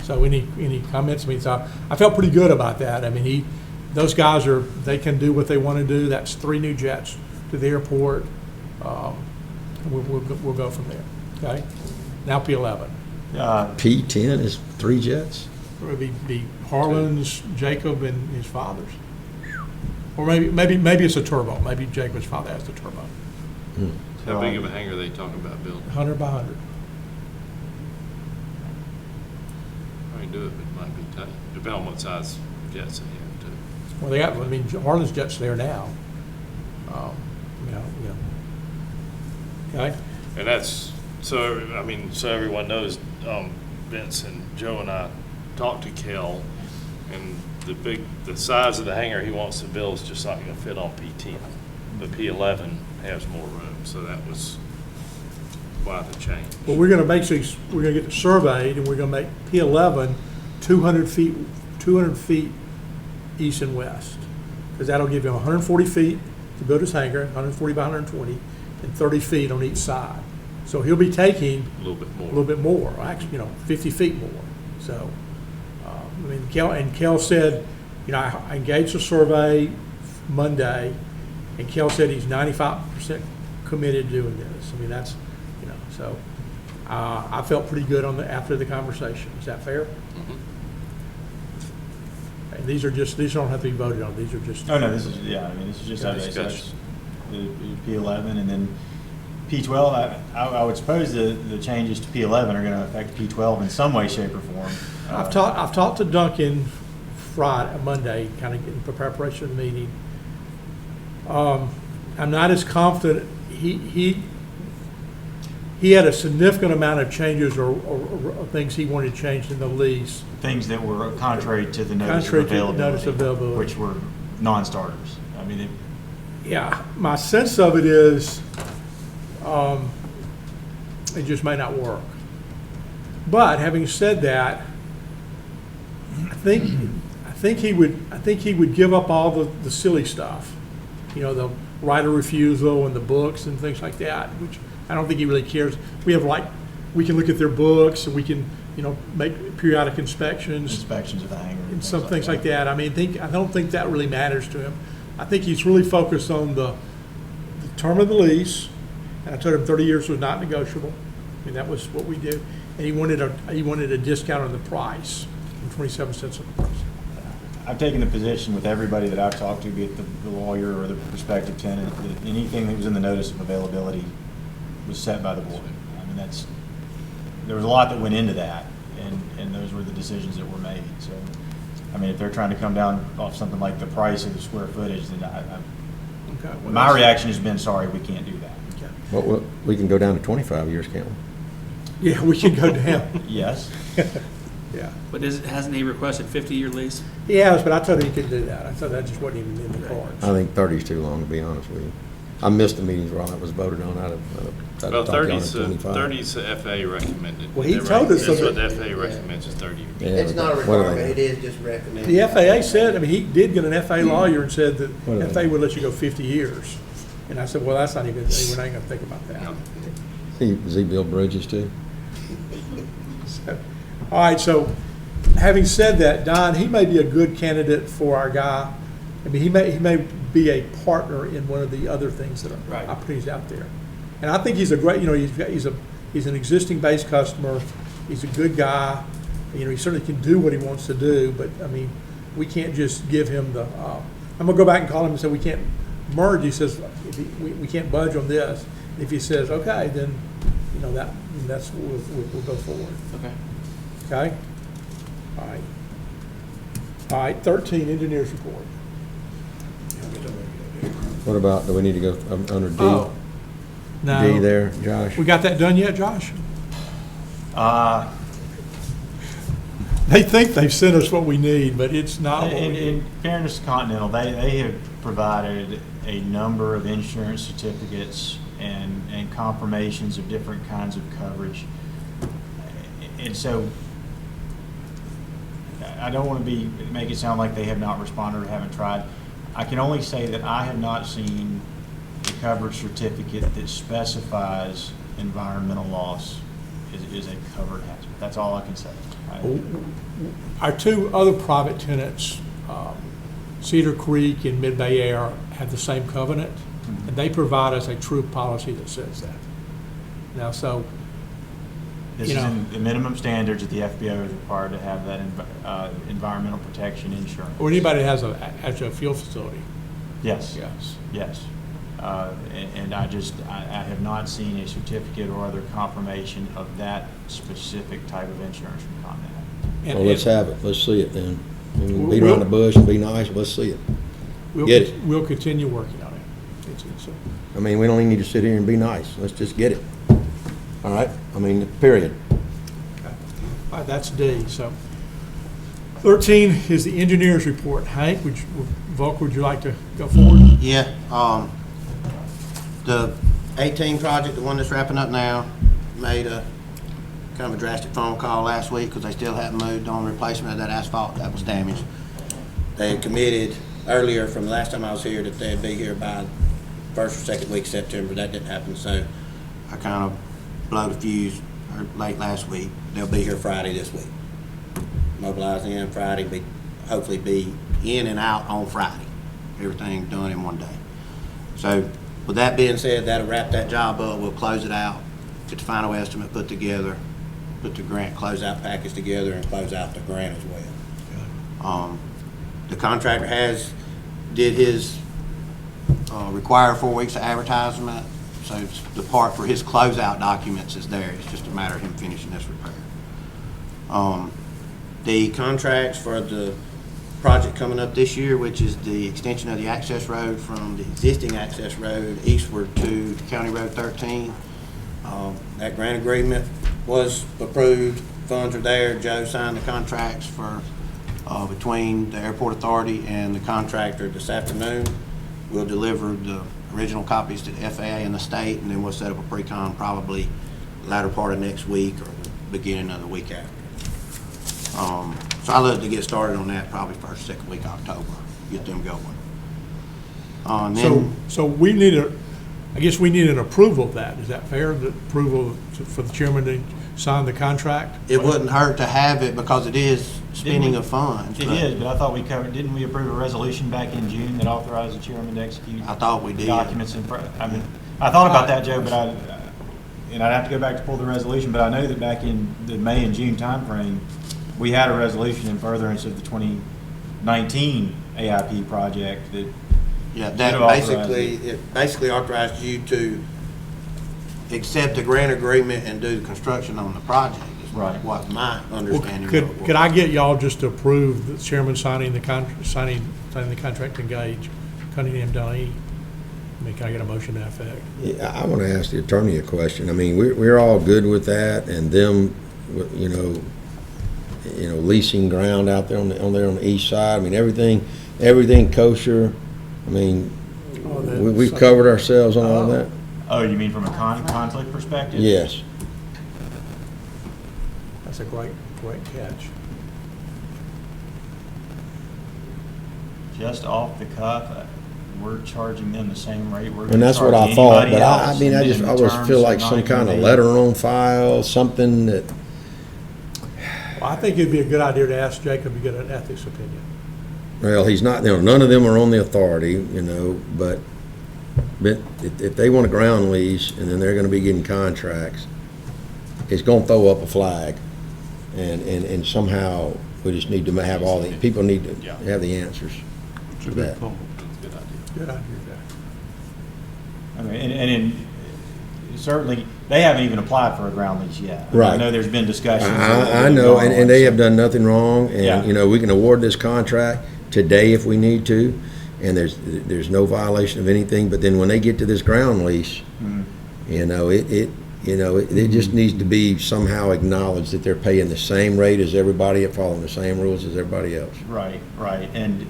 So any comments? So I felt pretty good about that. Those guys they can do what they want to do. That's 3 new jets to the airport. We'll go from there. Okay. Now P11. P10 is 3 jets? It would be Harlan's, Jacob, and his father's. Or maybe it's a turbo. Maybe Jacob's father has the turbo. How big of a hangar are they talking about building? 100 by 100. I can do it, but it might be tight. Depending on what size jets they have too. Well, they got. Harlan's jet's there now. Okay. And that's, so everyone knows, Vince and Joe and I talked to Kel, and the size of the hangar he wants to build is just not gonna fit on P10. But P11 has more room, so that was why the change. Well, we're going to get it surveyed, and we're going to make P11 200 feet 200 feet east and west, because that'll give him 140 feet to build his hangar, 140 by 120, and 30 feet on each side. So he'll be taking A little bit a more. little bit more, actually, 50 feet more. So, I mean, Kel said, I engaged a survey Monday, and Kel said he's 95% committed to doing this. I mean, that's, so I felt pretty good after the conversation. Is that fair? Mhm. And these don't have to be voted on. These are just. Oh, no, this is just, Yeah, okay, so discussion. it's the P11, and then P12, I would suppose the changes to P11 are gonna affect P12 in some way, shape, or form. I've talked to Duncan Monday, kind of in preparation of the meeting. I'm not as confident. He had a significant amount of changes or things he wanted changed in the lease. Things that were contrary to the notice of Contrary to the availability. notice of availability. Which were non-starters. I mean, Yeah, my sense of it is, it just may not work. But having said that, I think he would give up all the silly stuff, the right of refusal and the books and things like that, which I don't think he really cares. We can look at their books and we can, make periodic inspections. inspections of the hangar. And some things like that. I mean, I don't think that really matters to him. I think he's really focused on the term of the lease, and I told him 30 years was not negotiable. I mean, that was what we did. And he wanted a discount on the price, from 27 cents a price. I've taken the position with everybody that I've talked to, be it the lawyer or the prospective tenant, that anything that was in the notice of availability was set by the board. I mean, there was a lot that went into that, and those were the decisions that were made. So, I mean, if they're trying to come down off something like the price of the square footage, then Okay, well, my reaction has been, sorry, we can't do that. Okay. Well, we can go down to 25 years, can't we? Yeah, we can go down. Yes. Yeah. But hasn't he requested 50-year lease? He has, but I told him he couldn't do that. I thought that just wasn't even in the cards. I think 30 is too long, to be honest with you. I missed the meetings where all that was voted on. I'd Well, have talked you on 30's 25. 30's the FAA recommended. Well, he told us That's so what that- the FAA recommends is 30 years. Yeah, It's not a but what do they requirement, do? it is just recommended. The FAA said, he did get an FAA lawyer and said that What do they FAA do? would let you go 50 years. And I said, well, that's not even, we're not going to think about that. Does he build bridges too? So, all right, so having said that, Don, he may be a good candidate for our guy. I mean, he may be a partner in one of the other things that are Right. opportunities out there. And I think he's a great, he's an existing base customer. He's a good guy. He certainly can do what he wants to do, but I mean, we can't just give him the, I'm gonna go back and call him and say, we can't merge. He says, we can't budge on this. If he says, okay, then, that's, we'll go forward. Okay. Okay? All right. All right, 13, engineers report. What about, do we need to go under D? Oh, no. D there, Josh? We got that done yet, Josh? They think they've sent us what we need, but it's not what we In need. fairness to Continental, they have provided a number of insurance certificates and confirmations of different kinds of coverage. And so, I don't want to make it sound like they have not responded or haven't tried. I can only say that I have not seen a coverage certificate that specifies environmental loss is a covered hazard. That's all I can say. Our two other private tenants, Cedar Creek and Mid-Bay Air, have the same covenant, and they provide us a true policy that says that. Now, so, This is in the minimum standards that the FBO is required to have that environmental protection insurance. or anybody that has a fuel facility. Yes. Yes. Yes. And I have not seen a certificate or other confirmation of that specific type of insurance from Continental. And- Well, let's and have it. Let's see it then. We can We'll- beat around the bush and be nice. Let's see it. Get it. We'll continue working on it. It's I mean, we don't even need to sit here and be nice. Let's just get it. All right? I mean, period. all right, that's D, so. 13 is the engineer's report. Hank, Volk, would you like to go forward? Yeah, the 18 project, the one that's wrapping up now, made a kind of a drastic phone call last week because they still hadn't moved on replacement of that asphalt that was damaged. They had committed earlier from the last time I was here that they'd be here by first or second week of September. That didn't happen, so I kind of blowed a fuse late last week. They'll be here Friday this week. Mobilizing in Friday, hopefully be in and out on Friday. Everything done in one day. So with that being said, that'll wrap that job up. We'll close it out, get the final estimate put together, put the grant closeout package together, and close out the grant as well. The contractor did his required 4 weeks of advertisement, so the part for his closeout documents is there. It's just a matter of him finishing this repair. The contracts for the project coming up this year, which is the extension of the access road from the existing access road eastward to County Road 13. That grant agreement was approved. Funds are there. Joe signed the contracts for between the airport authority and the contractor this afternoon. We'll deliver the original copies to the FAA and the state, and then we'll set up a pre-con probably latter part of next week or the beginning of the week after. So I look to get started on that probably first, second week of October, get them going. So we need I guess we need an approval of that. Is that fair? The approval for the chairman to sign the contract? It wouldn't hurt to have it because it is spending of funds. It is, but I thought didn't we approve a resolution back in June that authorized the chairman to execute? I thought we did. Documents I mean, I thought about that, Joe, but and I'd have to go back to pull the resolution, but I know that back in the May and June timeframe, we had a resolution in furtherance of the 2019 AIP project that. Yeah, that basically authorized you to accept the grant agreement and do the construction on the project. Is Right. what my understanding Well, of it could was. I get y'all just to approve the chairman signing the contract to engage Cunningham Delany? I mean, can I get a motion to that effect? Yeah, I want to ask the attorney a question. I mean, we're all good with that, and them, you know, leasing ground out there on the east side. I mean, everything kosher. I mean, we've covered ourselves on all that. Oh, you mean from a conflict perspective? Yes. That's a great catch. Just off the cuff, we're charging them the same rate we're And gonna that's what charge I thought, anybody but I else, mean, I and just, then I the always terms feel are like not some even kind of made. letter on file, something that, Well, I think it'd be a good idea to ask Jacob to get an ethics opinion. well, he's not, none of them are on the authority, but if they want a ground lease and then they're gonna be getting contracts, it's gonna throw up a flag. And somehow, we just need to have people need to have the answers It's to a that. good call. Good idea. Good idea, Jack. I mean, and certainly, they haven't even applied for a ground lease yet. I Right. know there's been discussions. I know, and they have done nothing wrong, Yeah. and, we can award this contract today if we need to, and there's no violation of anything, but then when they get to this ground lease, it just needs to be somehow acknowledged that they're paying the same rate as everybody, following the same rules as everybody else. Right, and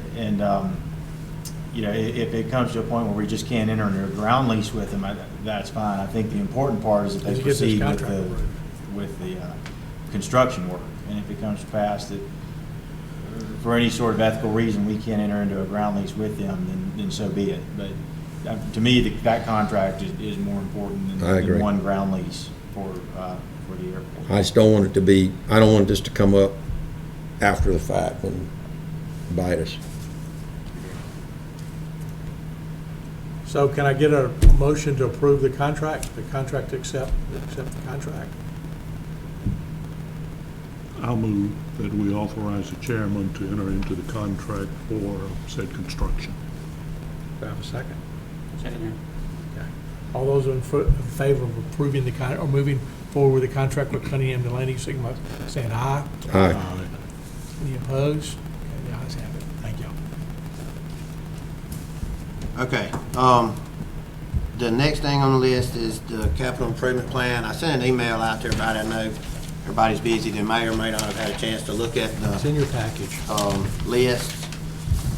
if it comes to a point where we just can't enter into a ground lease with them, that's fine. I think the important part is that they Is to get this proceed contract approved. with the construction work. And if it comes to pass that for any sort of ethical reason, we can't enter into a ground lease with them, then so be it. But to me, that contract is more important I agree. than one ground lease for the airport. I just don't want it to be, I don't want this to come up after the fact and bite us. So can I get a motion to approve the contract to accept the contract? I'll move that we authorize the chairman to enter into the contract for said construction. Do I have a second? Second here. Okay. All those in favor of approving or moving forward with the contract with Cunningham Delaney, signify by saying aye. Aye. Any opposed? Okay, the ayes have it. Thank you. Okay, the next thing on the list is the capital improvement plan. I sent an email out to everybody. I know everybody's busy. They may or may not have had a chance to look at It's the in your package. list.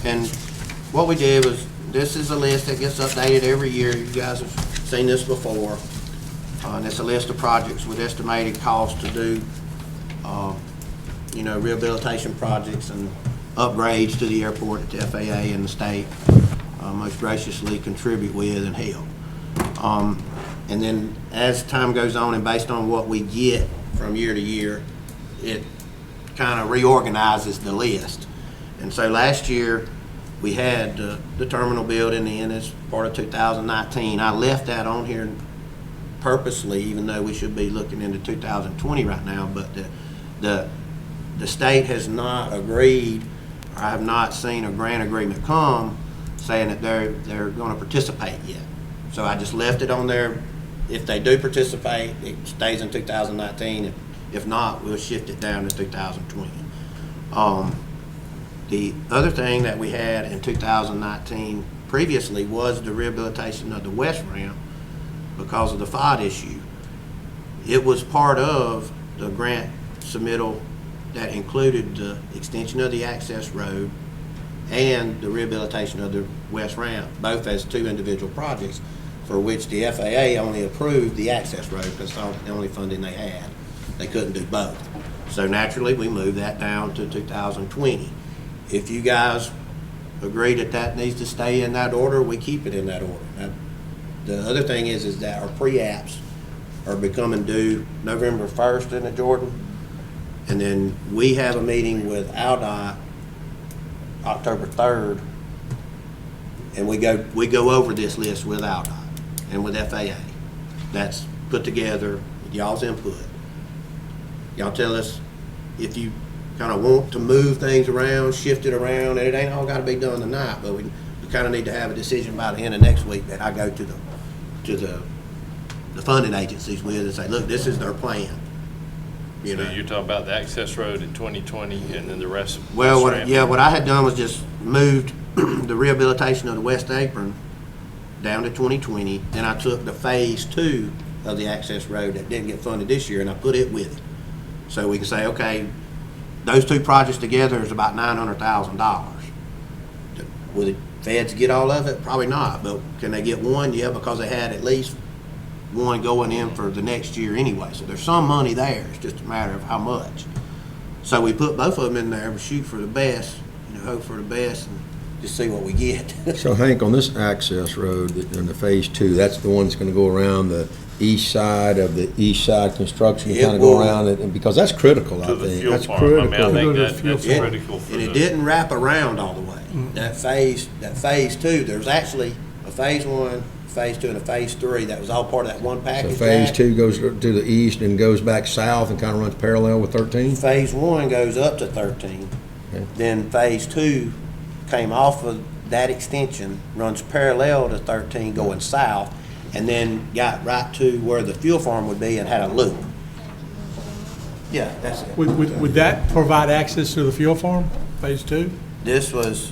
And what we did was, this is a list that gets updated every year. You guys have seen this before. And it's a list of projects with estimated cost to do, rehabilitation projects and upgrades to the airport that the FAA and the state most graciously contribute with and help. And then as time goes on and based on what we get from year to year, it kind of reorganizes the list. And so last year, we had the terminal building in as part of 2019. I left that on here purposely, even though we should be looking into 2020 right now, but the state has not agreed, or I have not seen a grant agreement come saying that they're going to participate yet. So I just left it on there. If they do participate, it stays in 2019. If not, we'll shift it down to 2020. The other thing that we had in 2019 previously was the rehabilitation of the west ramp because of the FOD issue. It was part of the grant submittal that included the extension of the access road and the rehabilitation of the west ramp, both as two individual projects for which the FAA only approved the access road because that's the only funding they had. They couldn't do both. So naturally, we moved that down to 2020. If you guys agree that that needs to stay in that order, we keep it in that order. Now, the other thing is that our pre-apps are becoming due November 1st in the Jordan. And then we have a meeting with ALDOT October 3rd, and we go over this list with ALDOT and with FAA. That's put together with y'all's input. Y'all tell us if you kind of want to move things around, shift it around, and it ain't all got to be done tonight, but we kind of need to have a decision by the end of next week that I go to the funding agencies with and say, look, this is their plan. So you're talking about the access road in 2020 and then the rest? Well, what I had done was just moved the rehabilitation of the West Apron down to 2020. Then I took the phase 2 of the access road that didn't get funded this year and I put it with it. So we can say, okay, those two projects together is about $900,000. Will the feds get all of it? Probably not, but can they get one? Yeah, because they had at least one going in for the next year anyway. So there's some money there. It's just a matter of how much. So we put both of them in there. We shoot for the best, hope for the best, and just see what we get. So Hank, on this access road in the phase 2, that's the one that's going to go around the east side of the east side construction, It kind of go will. around it, and because that's critical, I To the think. fuel That's farm. critical. I mean, I Go to think the fuel that's farm. critical for And it the, didn't wrap around all the way. That phase 2, there's actually a phase 1, phase 2, and a phase 3. That was all part of that one So package. phase Jack. 2 goes to the east and goes back south and kind of runs parallel with 13? Phase 1 goes up to 13. Okay. Then phase 2 came off of that extension, runs parallel to 13 going south, and then got right to where the fuel farm would be and had a loop. Yeah, that's it. Would that provide access to the fuel farm, phase 2? This was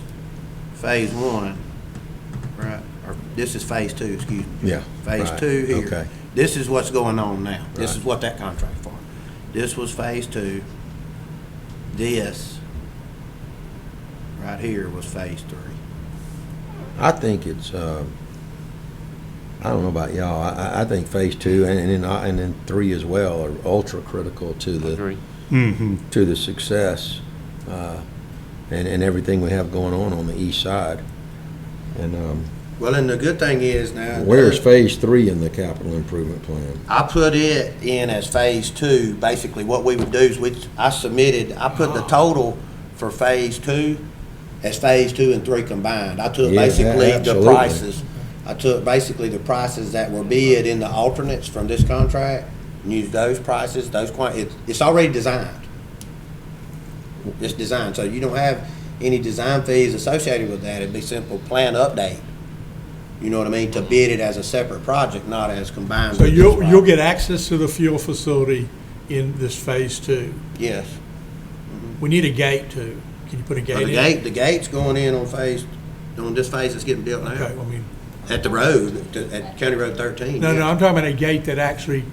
phase 1, right? Or this is phase 2, excuse me. Yeah. Phase right. 2 here. Okay. This is what's going on now. This Right. is what that contract for. This was phase 2. This right here was phase 3. I think it's, I don't know about y'all, I think phase 2 and then 3 as well are ultra critical to the, agree. to the success, and everything we have going on the east side. And, Well, and the good thing is now. where's phase 3 in the capital improvement plan? I put it in as phase 2. Basically, what we would do is I put the total for phase 2 as phase 2 and 3 combined. I took Yeah, basically the absolutely. prices. I took basically the prices that were bid in the alternates from this contract and used those prices, it's already designed. It's designed, so you don't have any design fees associated with that. It'd be simple plan update. You know what I mean? To bid it as a separate project, not as combined. So with this you'll project. get access to the fuel facility in this phase 2. Yes. We need a gate too. Can you put a gate Well, in? the gate's going in on this phase that's getting built Okay, now. I mean, At the road, at County Road 13. no, yeah. I'm talking about a gate that actually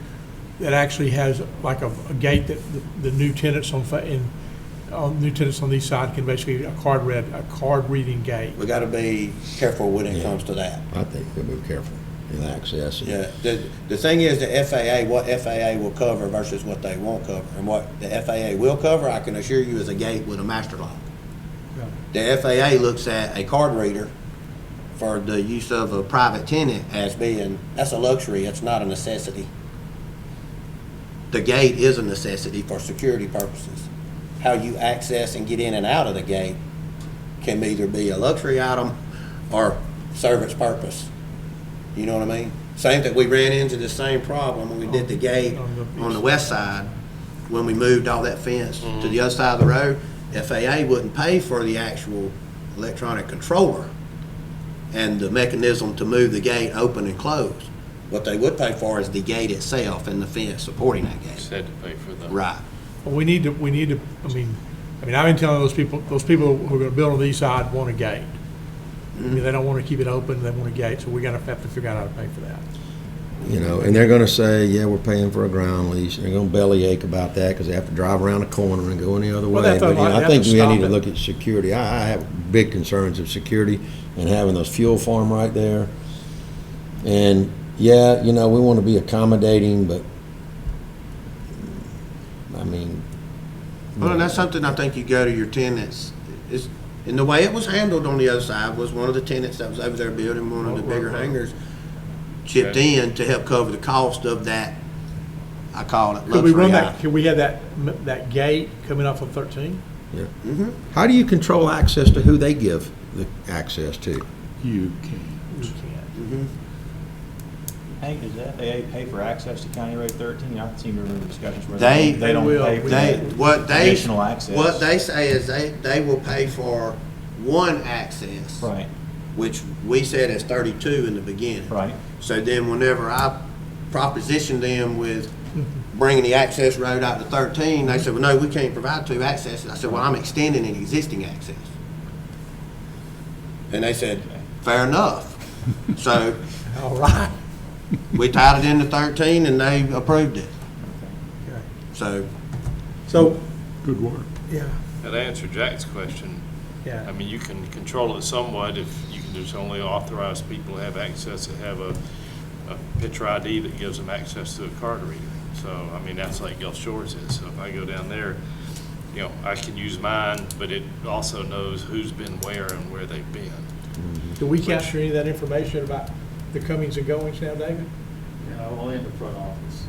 has like a gate that the new tenants new tenants on these side can basically, a card reading gate. We gotta be careful when it comes to that. I think we'll be careful. and access. Yeah, the thing is, the FAA, what FAA will cover versus what they won't cover. And what the FAA will cover, I can assure you, is a gate with a master lock. The FAA looks at a card reader for the use of a private tenant as being, that's a luxury, it's not a necessity. The gate is a necessity for security purposes. How you access and get in and out of the gate can either be a luxury item or serve its purpose. You know what I mean? Same thing, we ran into the same problem when we did the gate on the west side, when we moved all that fence to the other side of the road. FAA wouldn't pay for the actual electronic controller and the mechanism to move the gate open and close. What they would pay for is the gate itself and the fence supporting that gate. Said to pay for the. Right. Well, we need to, I mean, I've been telling those people who are gonna build on the east side want a gate. I mean, they don't wanna keep it open, they want a gate, so we're gonna have to figure out how to pay for that. You know, and they're gonna say, yeah, we're paying for a ground lease, and they're gonna bellyache about that, because they have to drive around the corner and go any other Well, way. that's But, you know, they I have think to we stop need to it. look at security. I have big concerns of security and having those fuel farm right there. And, yeah, you know, we wanna be accommodating, but, I mean. Well, and that's something I think you go to your tenants, and the way it was handled on the other side was one of the tenants that was over there building one of the bigger hangars chipped in to help cover the cost of that, I call it Could we run luxury that, item. can we have that gate coming off of 13? Yeah. How do you control access to who they give the access to? You can't. We can't. Hank, does the FAA pay for access to County Road 13? I seem to remember discussions where They don't will. pay for additional access. What they say is they will pay for one access. Right, Which we said is 32 in the beginning. right. So then whenever I propositioned them with bringing the access road out to 13, they said, well, no, we can't provide two accesses. I said, well, I'm extending an existing access. And they said, fair enough. So All right. we tied it into 13 and they approved it. Okay. So, Good work. yeah, Now, to answer Jack's question, yeah. I mean, you can control it somewhat if you can just only authorize people to have access that have a picture ID that gives them access to a card reader. So, I mean, that's like Gulf Shores is. So if I go down there, you know, I can use mine, but it also knows who's been where and where they've been. Do we capture any of that information about the comings and goings now, David? You know, only in the front office.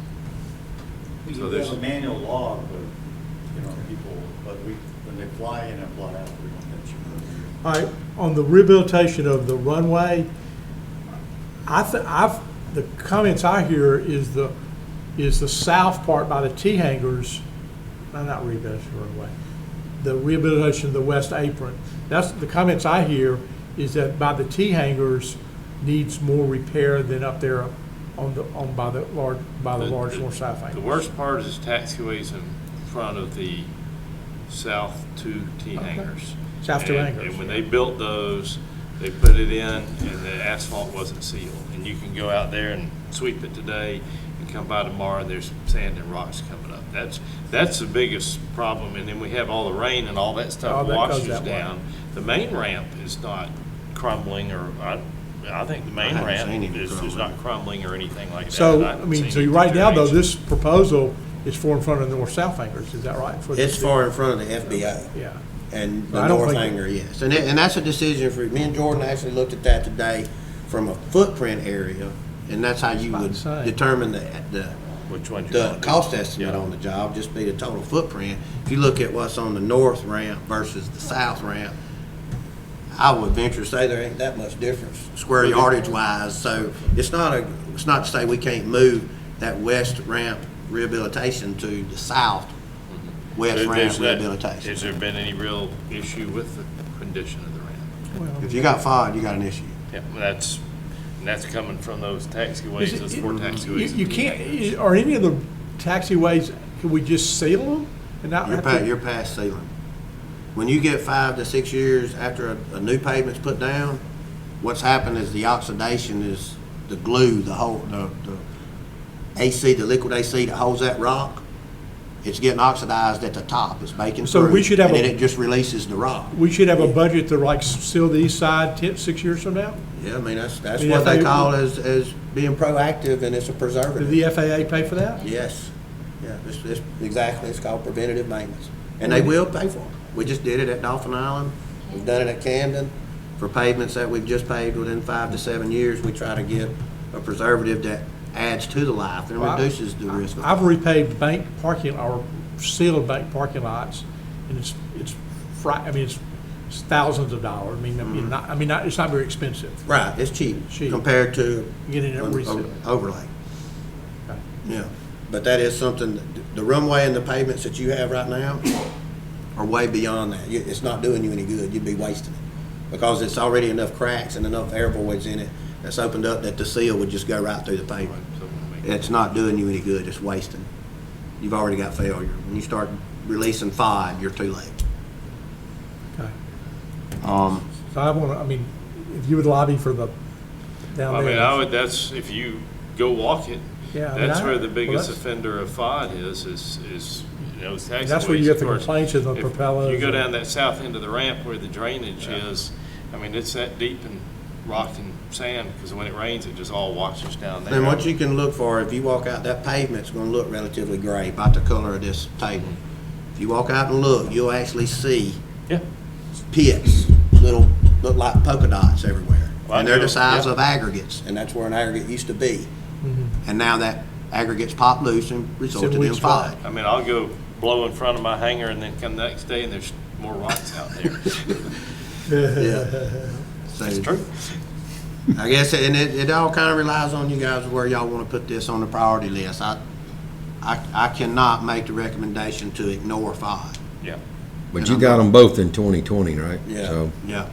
We So have there's- a manual log of, people, but when they fly in and fly out, we don't have you. All right, on the rehabilitation of the runway, the comments I hear is the south part by the T hangars, not rehabilitation of the runway, the rehabilitation of the west apron. That's, the comments I hear is that by the T hangars needs more repair than up there by the large north south The hangars. worst part is taxiways in front of the south two T hangars. South two hangars, And when yeah. they built those, they put it in and the asphalt wasn't sealed. And you can go out there and sweep it today and come by tomorrow and there's sand and rocks coming up. That's the biggest problem. And then we have all the rain and all that All stuff that goes washes that way. down. The main ramp is not crumbling or, I think the main I haven't ramp seen any is crumbling. not crumbling or anything like that. So, I haven't seen so any right now, though, deterioration. this proposal is for in front of the north-south hangars, is that right? For the it's city? far in front of the FBO. Yeah. And I the don't north think- hangar, yes. And that's a decision for, me and Jordan actually looked at that today from a footprint area, and that's how you about would the same. determine the Which one you the want? cost estimate Yeah. on the job, just be the total footprint. If you look at what's on the north ramp versus the south ramp, I would venture to say there ain't that much difference, square yardage wise. So it's not to say we can't move that west ramp rehabilitation to the south west ramp Has rehabilitation. there been any real issue with the condition of the ramp? Well, If you got fog, you got an issue. Yeah, that's coming from those taxiways, those four taxiways. You can't, are any of the taxiways, can we just seal them? And not have to- You're past ceiling. When you get 5 to 6 years after a new pavement's put down, what's happened is the oxidation is the glue, the AC, the liquid AC that holds that rock. It's getting oxidized at the top. It's baking So through. we should have and a- then it just releases the rock. We should have a budget to like seal the east side 6 years from now? Yeah, I mean, that's mean, what if they they- call as being proactive, and it's a Did preservative. the FAA pay for that? Yes, yeah, it's exactly, it's called preventative maintenance, and they will pay for it. We just did it at Dolphin Island, we've done it at Camden. For pavements that we've just paved within 5 to 7 years, we try to get a preservative that adds to the life and reduces the risk. I've repaved bank parking, or sealed bank parking lots, and it's thousands of dollars. It's not very expensive. Right, it's cheap Cheap. compared to Getting it an resealed. overlay. Okay. Yeah, but that is something, the runway and the pavements that you have right now are way beyond that. It's not doing you any good, you'd be wasting it. Because it's already enough cracks and enough air voids in it that's opened up that the seal would just go right through the pavement. It's not doing you any good, it's wasting. You've already got failure. When you start releasing FOD, you're too late. Okay. Um, So if you would lobby for the, down I there. mean, that's, if you go walk it, Yeah, I mean, that's I- where the well, biggest that's- offender of FOD is taxiways. That's where you get the Of course, complaints of the if propellers. You go and- down that south end of the ramp where the drainage is, it's that deep in rock and sand, because when it rains, it just all washes down there. And what you can look for, if you walk out, that pavement's gonna look relatively gray, about the color of this table. If you walk out and look, you'll actually see Yeah. pits, look like polka dots everywhere. Well, I And they're know, the size yeah. of aggregates, and that's where an aggregate used to be. Mhm. And now that aggregate's popped loose and resulted in weak spot. FOD. I'll go blow in front of my hangar and then come the next day and there's more rocks out there. Yeah. So, It's true. I guess, and it all kind of relies on you guys where y'all want to put this on the priority list. I cannot make the recommendation to ignore FOD. Yeah. But you got them both in 2020, right? So, Yeah.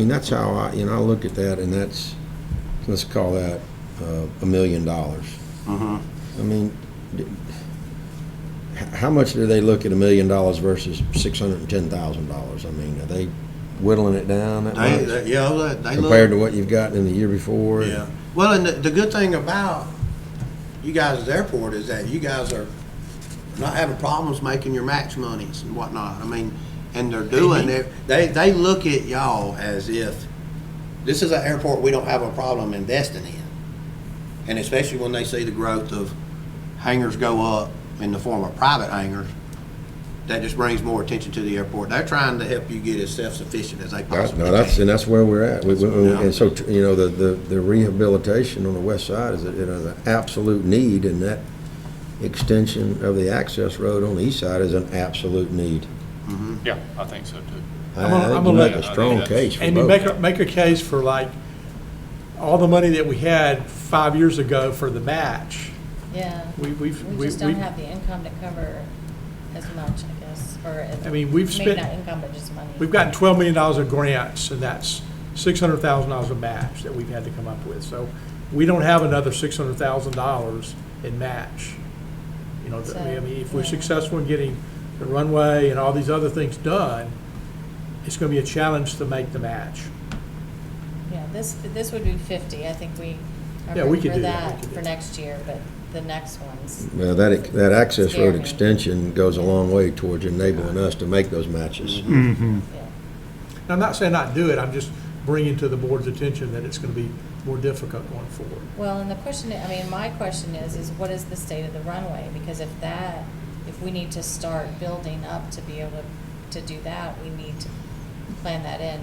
that's how I look at that, and that's, let's call that $1 million. Mm-hmm. How much do they look at $1 million versus $610,000? Are they whittling it down that much? They Compared to look, what you've gotten in the year before? yeah. Well, and the good thing about you guys' airport is that you guys are not having problems making your match monies and whatnot. And they're doing it. They look at y'all as if this is an airport we don't have a problem investing in. And especially when they see the growth of hangars go up in the form of private hangars, that just brings more attention to the airport. They're trying to help you get as self-sufficient as they possibly can. That's where we're at. Yeah. And so, the rehabilitation on the west side is an absolute need, and that extension of the access road on the east side is an absolute need. Yeah, I think so too. I'm gonna You make let- a strong I think case for Amy, both. make a case for all the money that we had 5 years ago for the match. Yeah. We just don't have the income to cover as much, I guess, or we've maybe spent- not income, but just money. We've gotten $12 million of grants, and that's $600,000 of match that we've had to come up with. So we don't have another $600,000 in match. So, If we're yeah. successful in getting the runway and all these other things done, it's going to be a challenge to make the match. Yeah, this would be 50. I think we are Yeah, we ready could for do that. We that could do for that. next year, but the next ones. Well, that access Scare road me. extension goes a long way towards enabling us to make those matches. Yeah. And I'm not saying not do it, I'm just bringing to the board's attention that it's going to be more difficult going forward. Well, and the question, my question is what is the state of the runway? Because if we need to start building up to be able to do that, we need to plan that in.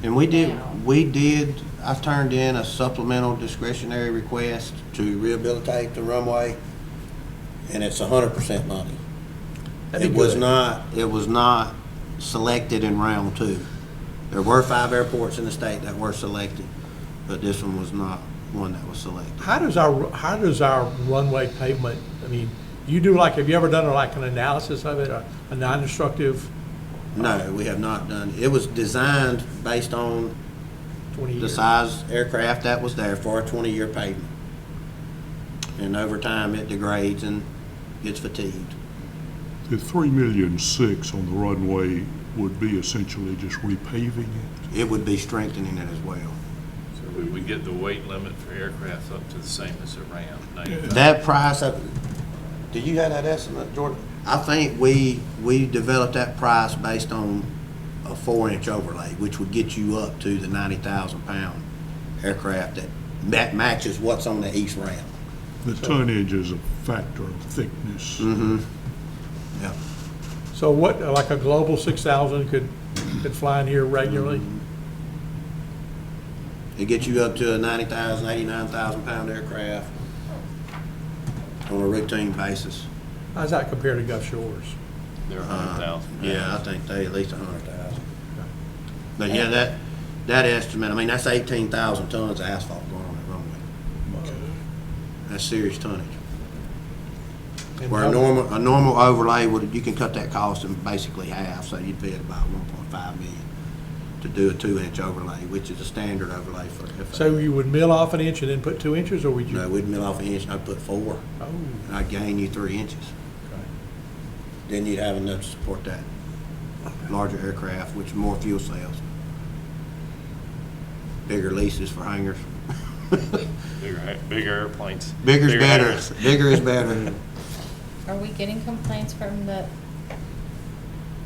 And we did, I turned in a supplemental discretionary request to rehabilitate the runway, and it's 100% money. That'd It be was good. not selected in round 2. There were 5 airports in the state that were selected, but this one was not one that was selected. How does our runway pavement, have you ever done an analysis of it, a non-destructive No, we have not done, it was designed based on 20 the years? size aircraft that was there for a 20-year pavement. And over time, it degrades and gets fatigued. The $3.6 million on the runway would be essentially just repaving it. It would be strengthening it as well. So we get the weight limit for aircraft up to the same as a Ram. 95. That price, do you have that estimate, Jordan? I think we developed that price based on a 4-inch overlay, which would get you up to the 90,000 pound aircraft that matches what's on the east ramp. The tonnage is a factor of thickness. Mm-hmm. Yeah. So what, like a Global 6000 could fly in here regularly? It gets you up to a 90,000, 89,000 pound aircraft on a routine basis. How's that compared to Gulf Shores? They're 100,000. Yeah, I think they at least 100,000. But yeah, that estimate, I mean, that's 18,000 tons of asphalt going on that runway. That's serious tonnage. And Where how- a normal overlay you can cut that cost in basically half, so you'd be at about 1.5 million to do a 2-inch overlay, which is a standard overlay for FAA. So you would mill off an inch and then put 2 inches, or would you? No, we'd mill off an inch and I'd put 4, Oh, and I'd gain you 3 inches. okay. Then you'd have enough to support that larger aircraft, which is more fuel cells. Bigger leases for hangars. Bigger airplanes. Bigger's Bigger better. hangars. Bigger is better. Are we getting complaints from the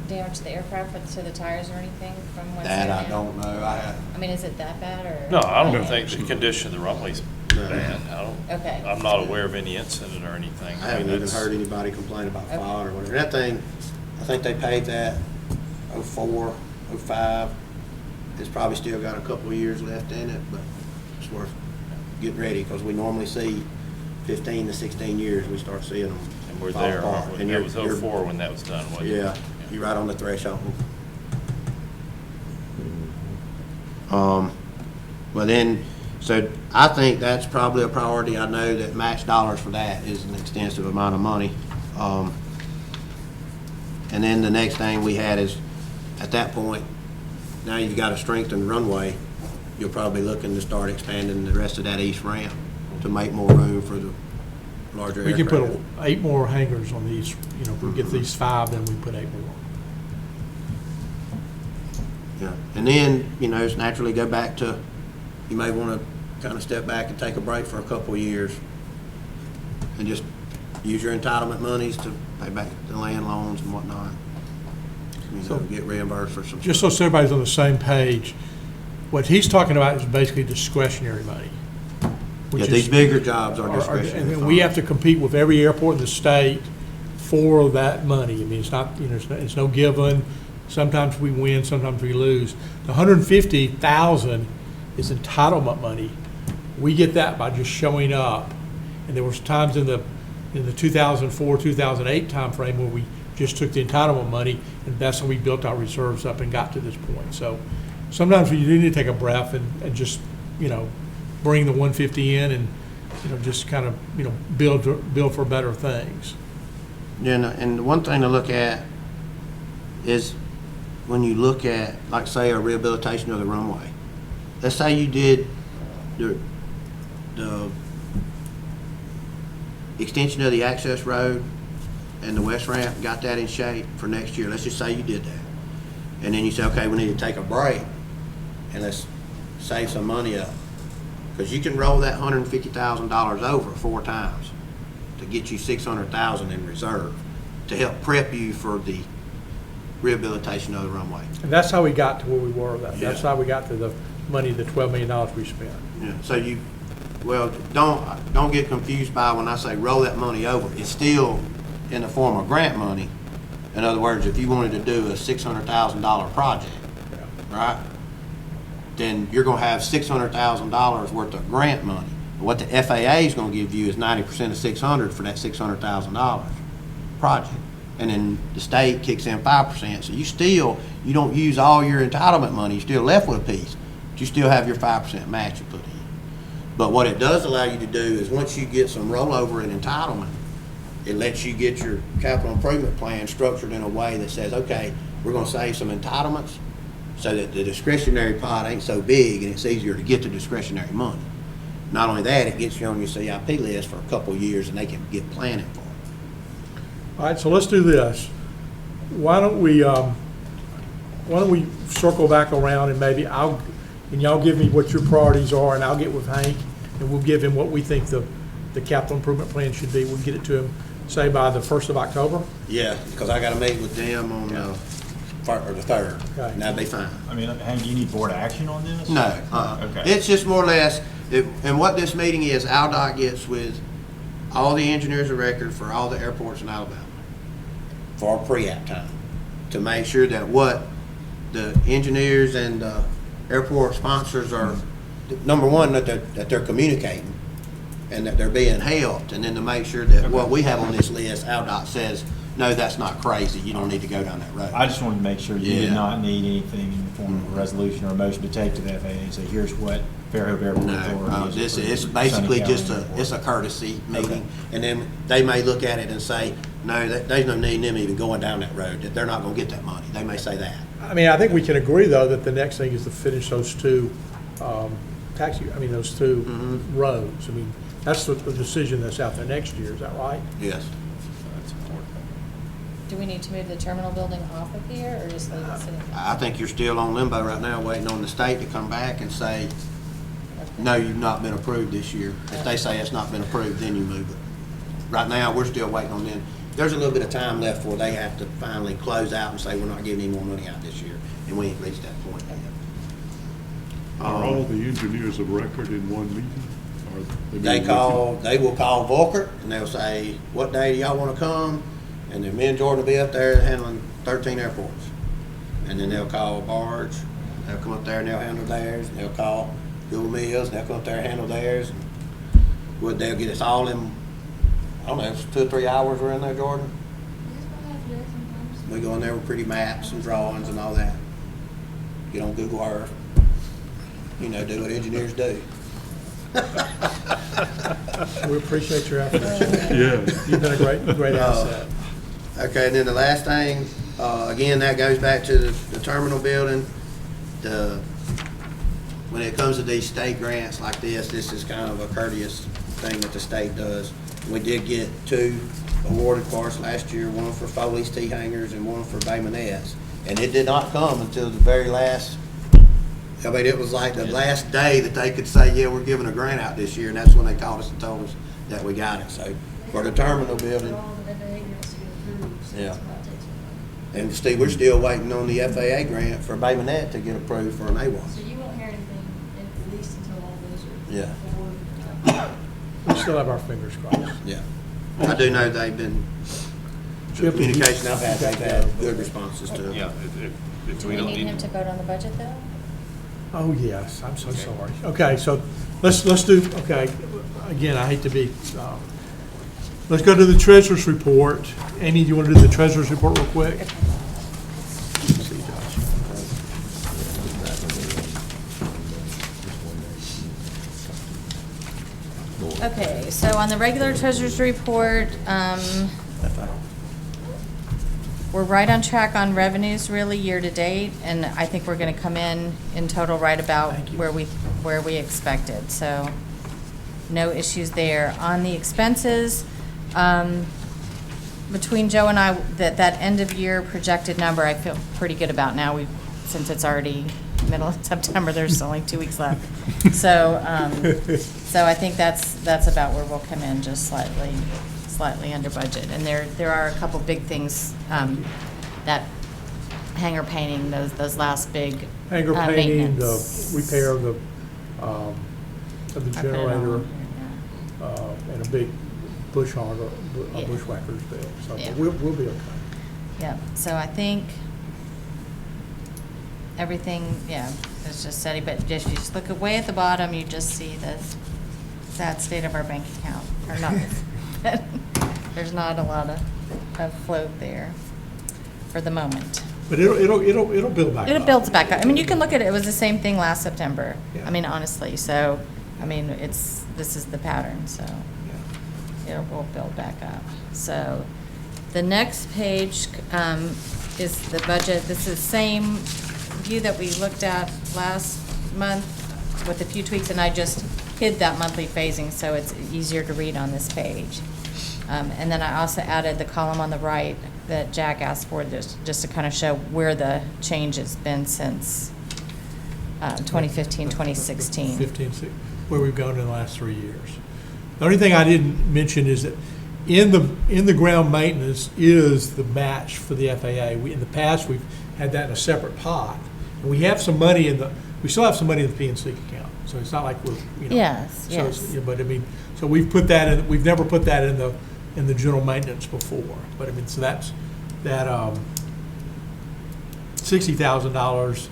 damage to the aircraft, or to the tires or anything from what's there That I now? don't know. I mean, is it that bad, or? No, I don't Okay. think the condition of the runway's bad. Okay. I'm not aware of any incident or anything. I haven't mean, even that's- heard anybody complain about Okay. fault or whatever. That thing, I think they paved that 04, 05. It's probably still got a couple of years left in it, but it's worth getting ready, because we normally see 15 to 16 years, we start seeing them And we're fall there, apart. aren't we? And That you're- was you're- 04 when that was done, wasn't it? Yeah, you're right on the threshold. Well then, so I think that's probably a priority. I know that match dollars for that is an extensive amount of money. And then the next thing we had is, at that point, now you've got a strengthened runway, you're probably looking to start expanding the rest of that east ramp to make more room for the larger We aircraft. can put 8 more hangars on these, if we get these 5, then we put 8 more. Yeah, and then, it's naturally go back to, you may want to kind of step back and take a break for a couple of years and just use your entitlement monies to pay back the land loans and whatnot. So- Get reimbursed for some. Just so everybody's on the same page, what he's talking about is basically discretionary money. which Yeah, is- these bigger jobs are And discretionary then we have funds. to compete with every airport in the state for that money. I mean, it's not, it's no given. Sometimes we win, sometimes we lose. The $150,000 is entitlement money. We get that by just showing up. And there was times in the 2004, 2008 timeframe where we just took the entitlement money, and that's how we built our reserves up and got to this point. So sometimes we do need to take a breath and just, bring the 150 in and, just kind of, build for better things. Yeah, and the one thing to look at is when you look at, like, say, a rehabilitation of the runway. Let's say you did the extension of the access road and the west ramp, got that in shape for next year. Let's just say you did that. And then you say, okay, we need to take a break and let's save some money up. Because you can roll that $150,000 over 4 times to get you $600,000 in reserve to help prep you for the rehabilitation of the runway. And that's how we got to where we were. That's Yeah. how we got to the money, the $12 million we spent. Yeah, so don't get confused by when I say roll that money over. It's still in the form of grant money. In other words, if you wanted to do a $600,000 project, right, then you're gonna have $600,000 worth of grant money. What the FAA is gonna give you is 90% of 600 for that $600,000 project. And then the state kicks in 5%, so you don't use all your entitlement money, you're still left with a piece, but you still have your 5% match you put in. But what it does allow you to do is, once you get some rollover in entitlement, it lets you get your capital improvement plan structured in a way that says, okay, we're gonna save some entitlements so that the discretionary pot ain't so big and it's easier to get the discretionary money. Not only that, it gets you on your CIP list for a couple of years and they can get planning for it. All right, so let's do this. Why don't we circle back around and maybe y'all give me what your priorities are, and I'll get with Hank and we'll give him what we think the capital improvement plan should be. We'll get it to him, say by the 1st of October. Yeah, because I gotta meet with them on or the 3rd, Okay. and that'd be fine. I mean, Hank, do you need board action on this? No, Okay. it's just more or less, and what this meeting is, AlDOT gets with all the engineers of record for all the airports in Alabama for pre-app time, to make sure that what the engineers and airport sponsors are, number one, that they're communicating and that they're being helped, and then to make sure that what we have on this list, AlDOT says, no, that's not crazy, you don't need to go down that road. I just wanted to make sure you Yeah. did not need anything in the form of a resolution or a motion to take to the FAA and say, here's what Fairhope Airport Authority No, is. this approving. is basically Sunny just County it's a Airport. courtesy meeting, Okay. and then they may look at it and say, no, there's no need in them even going down that road, that they're not gonna get that money, they may say that. I mean, I think we can agree, though, that the next thing is to finish those two those two Mm-hmm. roads. I mean, that's the decision that's out there next year, is that right? Yes. That's important. Do we need to move the terminal building off of here, or just leave it sitting? I think you're still on limbo right now, waiting on the state to come back and say, no, you've not been approved this year. If they say it's not been approved, then you move it. Right now, we're still waiting on them. There's a little bit of time left before they have to finally close out and say, we're not giving any more money out this year, and we ain't reached that point yet. Are all the engineers of record in one meeting? Or They will call Volkert, and they'll say, what day do y'all want to come? And then me and Jordan will be up there handling 13 airports. And then they'll call Barge, they'll come up there and they'll handle theirs, and they'll call Google Mills, and they'll come up there and handle theirs. And they'll get us all in, I don't know, it's 2 or 3 hours we're in there, Jordan? We go in there with pretty maps and drawings and all that. Get on Google Earth. You know, do what engineers do. We appreciate your efforts. Yeah. You've been a great asset. Okay, and then the last thing, again, that goes back to the terminal building. When it comes to these state grants like this is kind of a courteous thing that the state does. We did get 2 awarded for us last year, one for Foley's Tea Hangers and one for Baymonet's. And it did not come until the very last, I mean, it was like the last day that they could say, yeah, we're giving a grant out this year, and that's when they called us and told us that we got it. So for the terminal building, yeah. And Steve, we're still waiting on the FAA grant for Baymonet to get approved for an AWOS. So you won't hear anything at least until all those are. Yeah. forward. We still have our fingers crossed. Yeah. I do know they've been, the communication I've had, they've had good responses to it. Yeah, if Do we we don't need him need, to vote on the budget, though? Oh, yes, I'm so sorry. Okay, so let's do, okay, again, I hate to be, let's go to the treasurer's report. Amy, do you want to do the treasurer's report real quick? Okay, so on the regular treasurer's report, we're right on track on revenues really year-to-date, and I think we're going to come in total right about where we expected, so no issues there. On the expenses, between Joe and I, that end-of-year projected number, I feel pretty good about now. Since it's already middle of September, there's only 2 weeks left. So, so I think that's about where we'll come in, just slightly under budget. And there are a couple big things, that hangar painting, those last big Hangar painting, the maintenance. repair of the I put it generator, on here, and a big bush hogger, Yeah. bushwhacker's bill. So Yeah. we'll be okay. yeah. So I think everything, is just steady, but you just look way at the bottom, you just see the sad state of our bank account, or not. There's not a lot of float there for the moment. But it'll build back up. It builds back up. I mean, you can look at it, it was the same thing last September. Yeah. I mean, honestly, so, I mean, this is the pattern, so Yeah. it will build back up. So the next page is the budget. This is the same view that we looked at last month with a few tweaks, and I just hid that monthly phasing so it's easier to read on this page. And then I also added the column on the right that Jack asked for, just to kind of show where the change has been since 2015, 2016. 15, where we've gone in the last 3 years. The only thing I didn't mention is that in the ground maintenance is the match for the FAA. In the past, we've had that in a separate pot. And we have some money we still have some money in the PNC account. So it's not like we're, Yes, so yes. it's- yeah, but I mean, so we've put that in, we've never put that in the general maintenance before. But I mean, so that $60,000,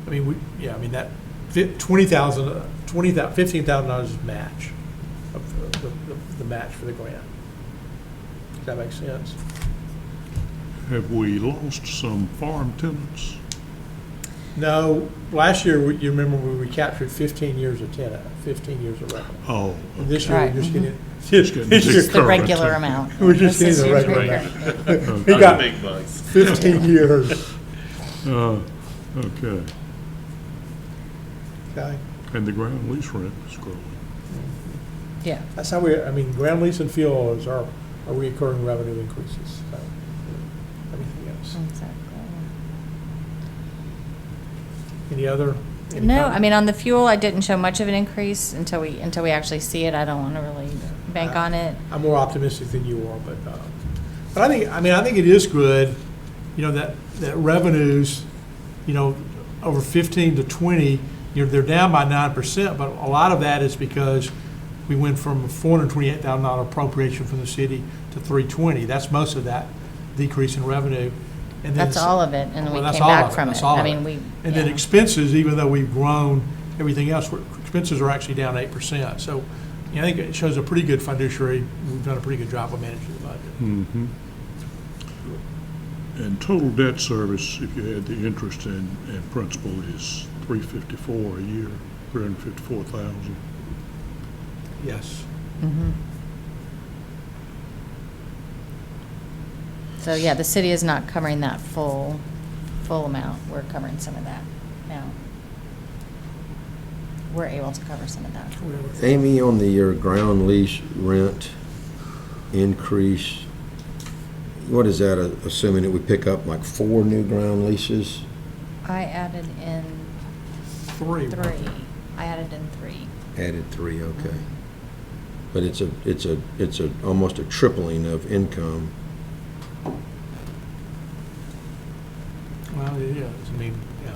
I mean, that $15,000 is match, of the match for the grant. Does that make sense? Have we lost some farm tenants? No, last year, you remember we recaptured 15 years of tenant, 15 years of revenue. Oh, And this year, Right. we're just getting, getting this year, Just the current. regular amount. We're just This is getting the your regular current. we got Big bucks. 15 years. Okay. Okay. And the ground lease rent is growing. Yeah. That's how ground lease and fuel is our recurring revenue increases. So, everything else. Exactly. Any other? any No, comment? I mean, on the fuel, I didn't show much of an increase until we actually see it. I don't want to really bank on it. I'm more optimistic than you are, but I think it is good, that revenues, over 15 to 20, they're down by 9%, but a lot of that is because we went from a $428,000 appropriation from the city to $320. That's most of that decrease in revenue. And then That's all of it, and we well, that's came all back of it. from That's it. all I of mean, it. we. And then yeah. expenses, even though we've grown everything else, expenses are actually down 8%. So I think it shows a pretty good fiduciary, we've done a pretty good job of managing the budget. Mm-hmm. And total debt service, if you add the interest and principal, is $354 a year, $354,000. Yes. Mhm. So, yeah, the city is not covering that full amount. We're covering some of that now. We're able to cover some of that. Amy, on your ground lease rent increase, what is that, assuming that we pick up like 4 new ground leases? I added in 3. 3. I added in 3. Added 3, okay. But it's almost a tripling of income. Well, it is. I mean, yeah.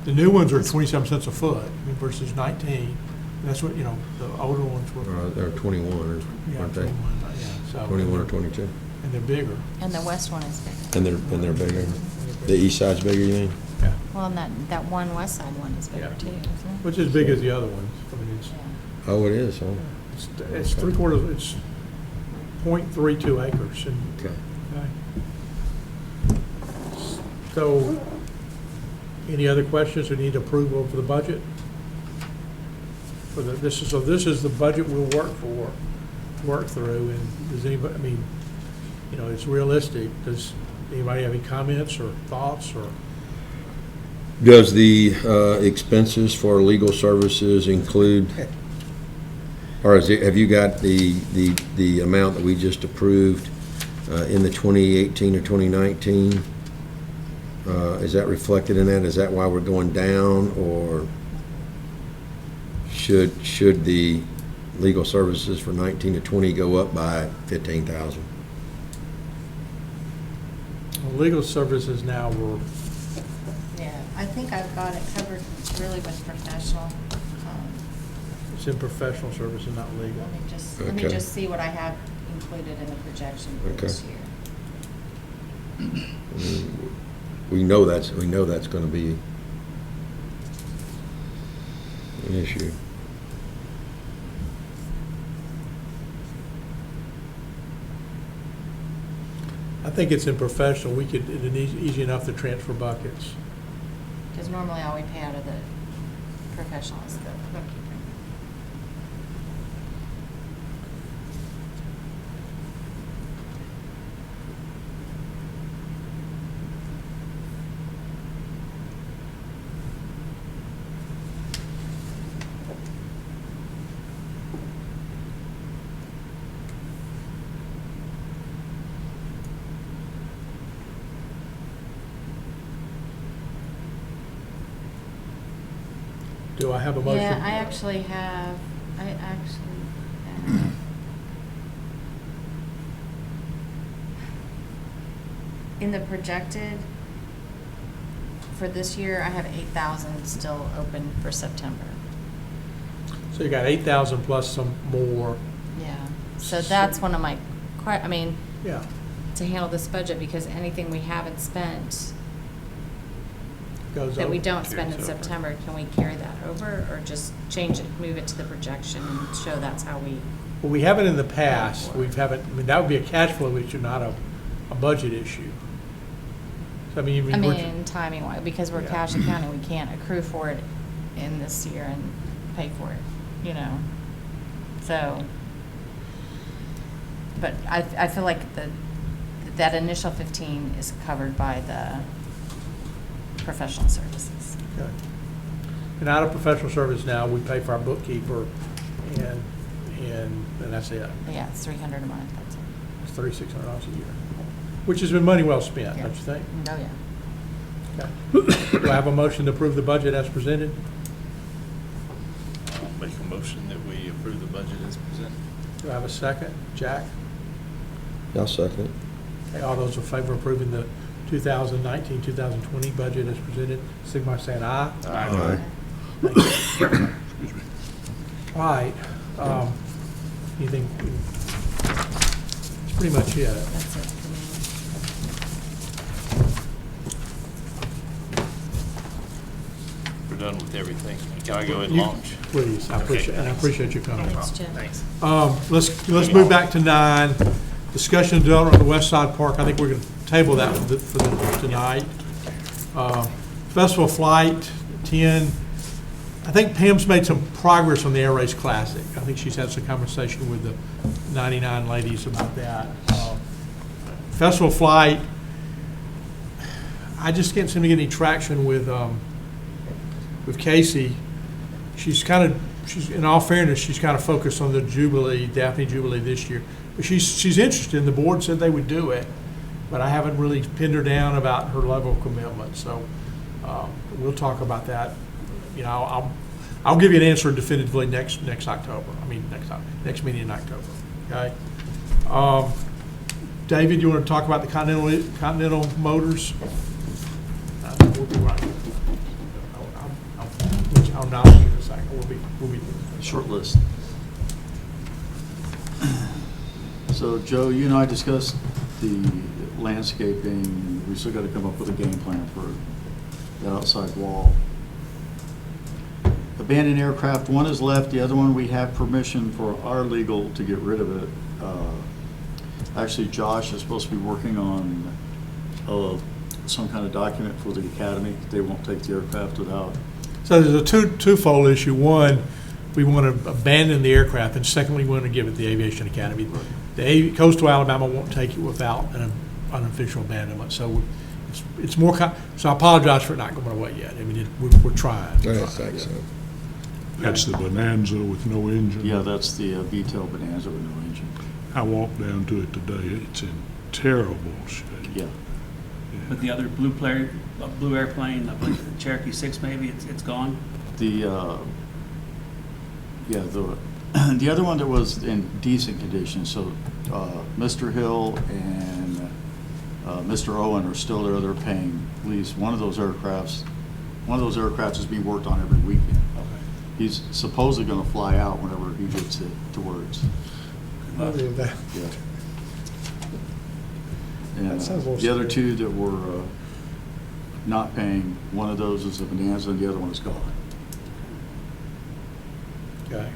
The new ones are 27 cents a foot versus 19. That's what, the older ones were. They're 21, Yeah, aren't they? 21, yeah, so. 21 or 22? And they're bigger. And the west one is bigger. And they're bigger? The east side's bigger, you mean? Yeah. Well, and that one west side one is bigger Yeah. too, isn't it? Which is big as the other ones. I mean, Yeah. Oh, it is, huh? it's 3/4, it's 0.32 acres. And, Okay. okay. So, any other questions or need approval for the budget? This is the budget we'll work through, and does anybody, it's realistic. Does anybody have any comments or thoughts or? Does the expenses for legal services include, or have you got the amount that we just approved in the 2018 or 2019? Is that reflected in that? Is that why we're going down, or should the legal services for 19 to 20 go up by 15,000? Legal services now were, Yeah, I think I've got it covered really with professional. it's in professional services, not legal. Let me Okay. just see what I have included in the projection for this Okay. year. We know that's going to be an issue. I think it's in professional, it's easy enough to transfer buckets. Because normally all we pay out of the professional is the bookkeeping. Do I have a motion? Yeah, I actually have, in the projected, for this year, I have 8,000 still open for September. So you got 8,000 plus some more, Yeah, so that's one of my, I mean, yeah. to handle this budget, because anything we haven't spent Goes that we over. don't spend in Carries over. September, can we carry that over, or just change it, move it to the projection and show that's how we? Well, we haven't in the past, we haven't, I mean, that would be a cash flow issue, not a budget issue. So, I mean, I we're- mean, timing wise, because we're Yeah. cash accounting, we can't accrue for it in this year and pay for it, you know? So, but I feel like that initial 15 is covered by the professional services. Okay. And out of professional service now, we pay for our bookkeeper, and that's it. Yeah, it's 300 a month, that's it. It's $3,600 a year, which has been money well spent, don't you think? Oh, yeah. Okay. Do I have a motion to approve the budget as presented? I'll make a motion that we approve the budget as presented. Do I have a second? Jack? I'll second it. Okay, all those in favor of approving the 2019-2020 budget as presented, signify by saying aye. Aye. All right, anything, that's pretty much it. That's it for We're done with everything. Can I go and You- launch? Please, I appreciate, and I appreciate you coming. me. Thanks, Jim. Thanks. Let's move back to 9, discussion and development of the West Side Park. I think we're going to table that for tonight. Festival Flight, 10. I think Pam's made some progress on the Air Race Classic. I think she's had some conversation with the 99 ladies about that. Festival Flight, I just can't seem to get any traction with Casey. She's in all fairness, she's kind of focused on the Jubilee, Daphne Jubilee this year. But she's interested, and the board said they would do it, but I haven't really pinned her down about her level of commitment. So we'll talk about that. You know, I'll give you an answer definitively next October. I mean, next meeting in October. Okay. David, you want to talk about the Continental Motors? We'll be right. I'll nominate you in a second. We'll be. Short list. So Joe, you and I discussed the landscaping. We still got to come up with a game plan for the outside wall. Abandoned aircraft, one is left, the other one we have permission for our legal to get rid of it. Actually, Josh is supposed to be working on some kind of document for the academy. They won't take the aircraft without. So there's a twofold issue. One, we want to abandon the aircraft, and secondly, we want to give it the Aviation Academy. The Coastal Alabama won't take it without an unofficial abandonment. So it's more. So I apologize for it not going away yet. I mean, we're trying. That's the Bonanza with no engine. Yeah, that's the VTEL Bonanza with no engine. I walked down to it today. It's in terrible shape. Yeah. But the other blue airplane, I believe the Cherokee 6 maybe, it's gone? The other one that was in decent condition, so Mr. Hill and Mr. Owen are still there. They're paying Lease. One of those aircrafts is being worked on every weekend. He's supposedly going to fly out whenever he gets it to where it's. Yeah. And That sounds a little the other scary. two that were not paying, one of those is a Bonanza and the other one is gone. Okay.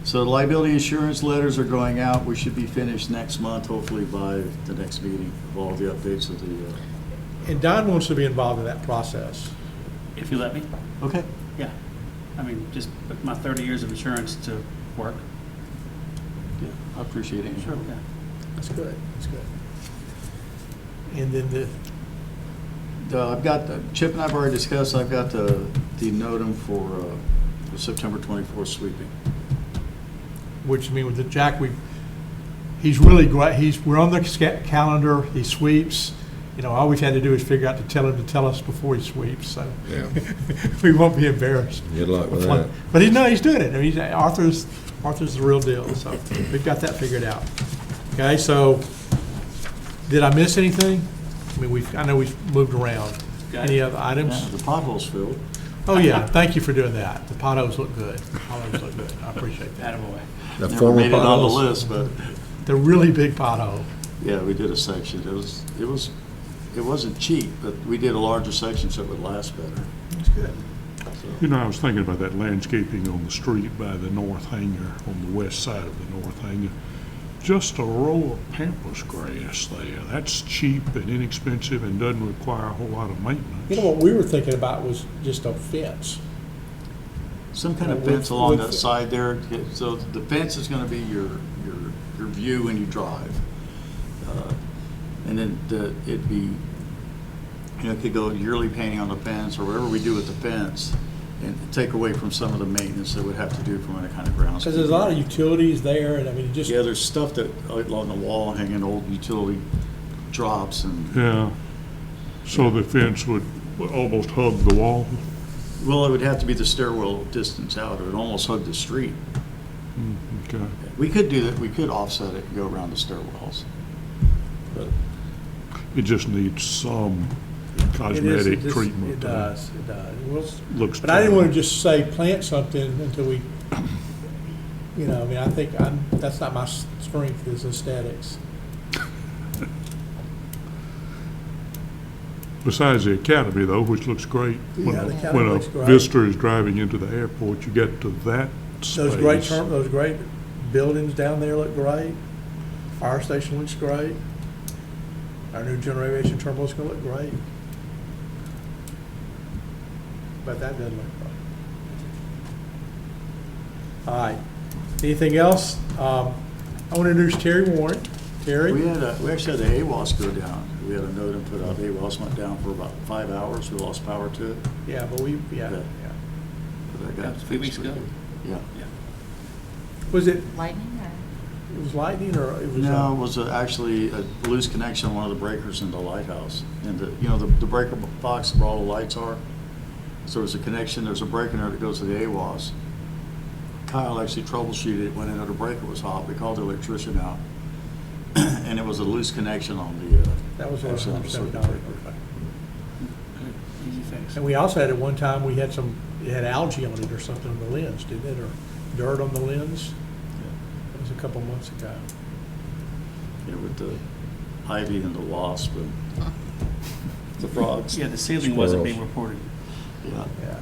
So the liability insurance letters are going out. We should be finished next month, hopefully by the next meeting, of all the updates of the. And Don wants to be involved in that process. If you let me? Okay. Yeah. I mean, just put my 30 years of insurance to work. Yeah, I appreciate it. Sure, yeah. That's good. That's good. And then I've got, Chip and I have already discussed, I've got the NOTAM for the September 24th sweeping. which I mean with the Jack, he's really great. We're on the calendar. He sweeps. You know, all we've had to do is figure out to tell him to tell us before he sweeps. So Yeah. we won't be embarrassed. Good luck with that. But he's doing it. I mean, Arthur's the real deal. So we've got that figured out. Okay, so Did I miss anything? I mean, I know we've moved around. Got Any it. other items? Yeah, the potholes filled. Oh, yeah, thank you for doing that. The potholes look good. The potholes look good. I appreciate that. Attaboy. The Never former made it on the potholes. list, but, They're really big pothole. yeah, we did a section. It wasn't cheap, but we did a larger section so it would last better. That's good. You know, I was thinking about that landscaping on the street by the north hangar, on the west side of the north hangar. Just a row of pampas grass there. That's cheap and inexpensive and doesn't require a whole lot of maintenance. You know, what we were thinking about was just a fence. Some kind of With- fence along with- that side there, so the fence is gonna be your view when you drive. And then it'd be, it could go yearly painting on the fence, or whatever we do with the fence, and take away from some of the maintenance that would have to do from any kind of grounds. Because there's a lot of utilities there, and I mean, just, Yeah, there's stuff that, along the wall, hanging old utility drops and, Yeah. So the fence would almost hug the wall. well, it would have to be the stairwell distance out, it would almost hug the street. Okay. We could do that, we could offset it and go around the stairwells. But It just needs some it is, cosmetic treatment. it does, it does. We'll- Looks. But I didn't want to terrible. just say plant something until we, you know, I mean, I think that's not my strength is aesthetics. Besides the academy though, which looks great. When Yeah, the a- academy when a looks great. visitor is driving into the airport, you get to that space. Those great buildings down there look great. Fire station looks great. Our new general aviation terminal is gonna look great. But that doesn't look right. All right. Anything else? I want to introduce Terry Warren. Terry? we actually had the AWAS go down. We had a note and put out, AWAS went down for about 5 hours, we lost power to it. Yeah, but yeah, Yeah. yeah. But that got That was a few fixed weeks ago. pretty good. Yeah. Was it, Lightning or? it was lightning or it was? No, it was actually a loose connection on one of the breakers in the lighthouse. And the breaker box where all the lights are. So there's a connection, there's a breaker there that goes to the AWAS. Kyle actually troubleshooted it, went in there, the breaker was hot, we called the electrician out. And it was a loose connection on the, That was actually on the circuit breaker. $170. Easy fix. And we also had at one time, it had algae on it or something on the lens, didn't it? Or dirt on the lens? That was a couple months ago. with the ivy and the wasp and the frogs. Yeah, the ceiling wasn't Squirrels. being reported. Yeah. Yeah.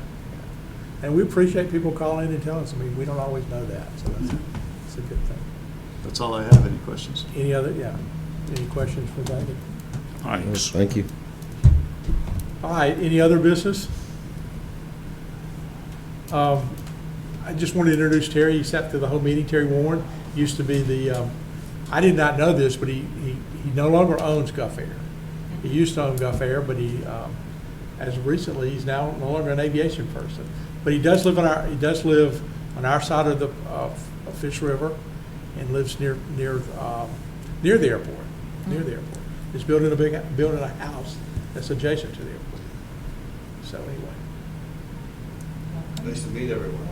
And we appreciate people calling in and telling us. I mean, we don't always know that, so that's a good thing. That's all I have. Any questions? Any questions for David? Thanks. Thank you. All right, any other business? I just wanted to introduce Terry. He sat through the whole meeting. Terry Warren used to be I did not know this, but he no longer owns Gulf Air. He used to own Gulf Air, but as of recently, he's now no longer an aviation person. But he does live on our side of the Fish River and lives near the airport. Near the airport. He's building a house that's adjacent to the airport. So anyway. Nice to meet everyone.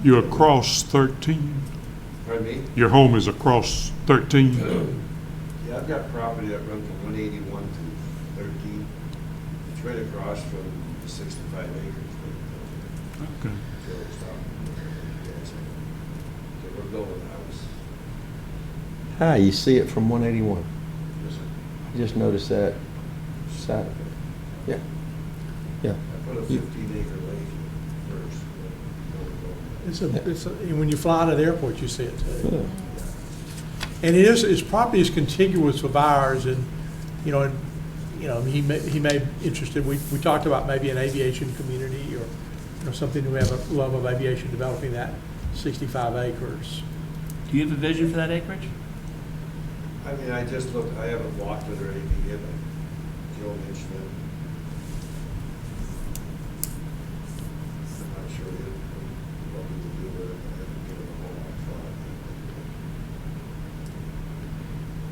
You're across 13? Pardon me? Your home is across 13? Yeah, I've got property that runs from 181 to 13. It's right across from the 65 acres. Okay. So we're building a house. Hi, you see it from 181. Yes, sir. I just noticed that side of it. Yeah. Yeah. I put a 15-acre lake first. When you fly out of the airport, you see it too. Yeah. And his property is contiguous with ours, and he may be interested. We talked about maybe an aviation community or something. We have a love of aviation, developing that 65 acres. Do you have a vision for that acreage? I mean, I just looked, I haven't walked it or anything yet, but Joe mentioned it. I'm not sure what we would do with it. I haven't given it a whole lot of thought.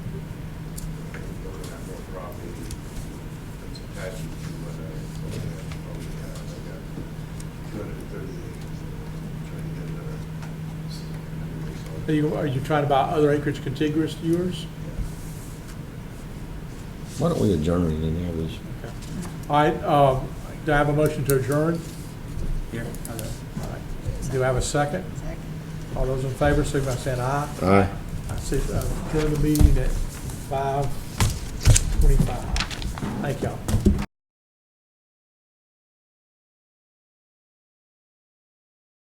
I'm going to have more property that's attached to what I probably have. I got 230 acres. I'm trying to get another. Are you trying to buy other acreage contiguous to yours? Why don't we adjourn and have this? All right, do I have a motion to adjourn? Here. All right. Do I have a second? Second. All those in favor, signify by saying aye. Aye. I see, adjourn the meeting at 5:25. Thank y'all.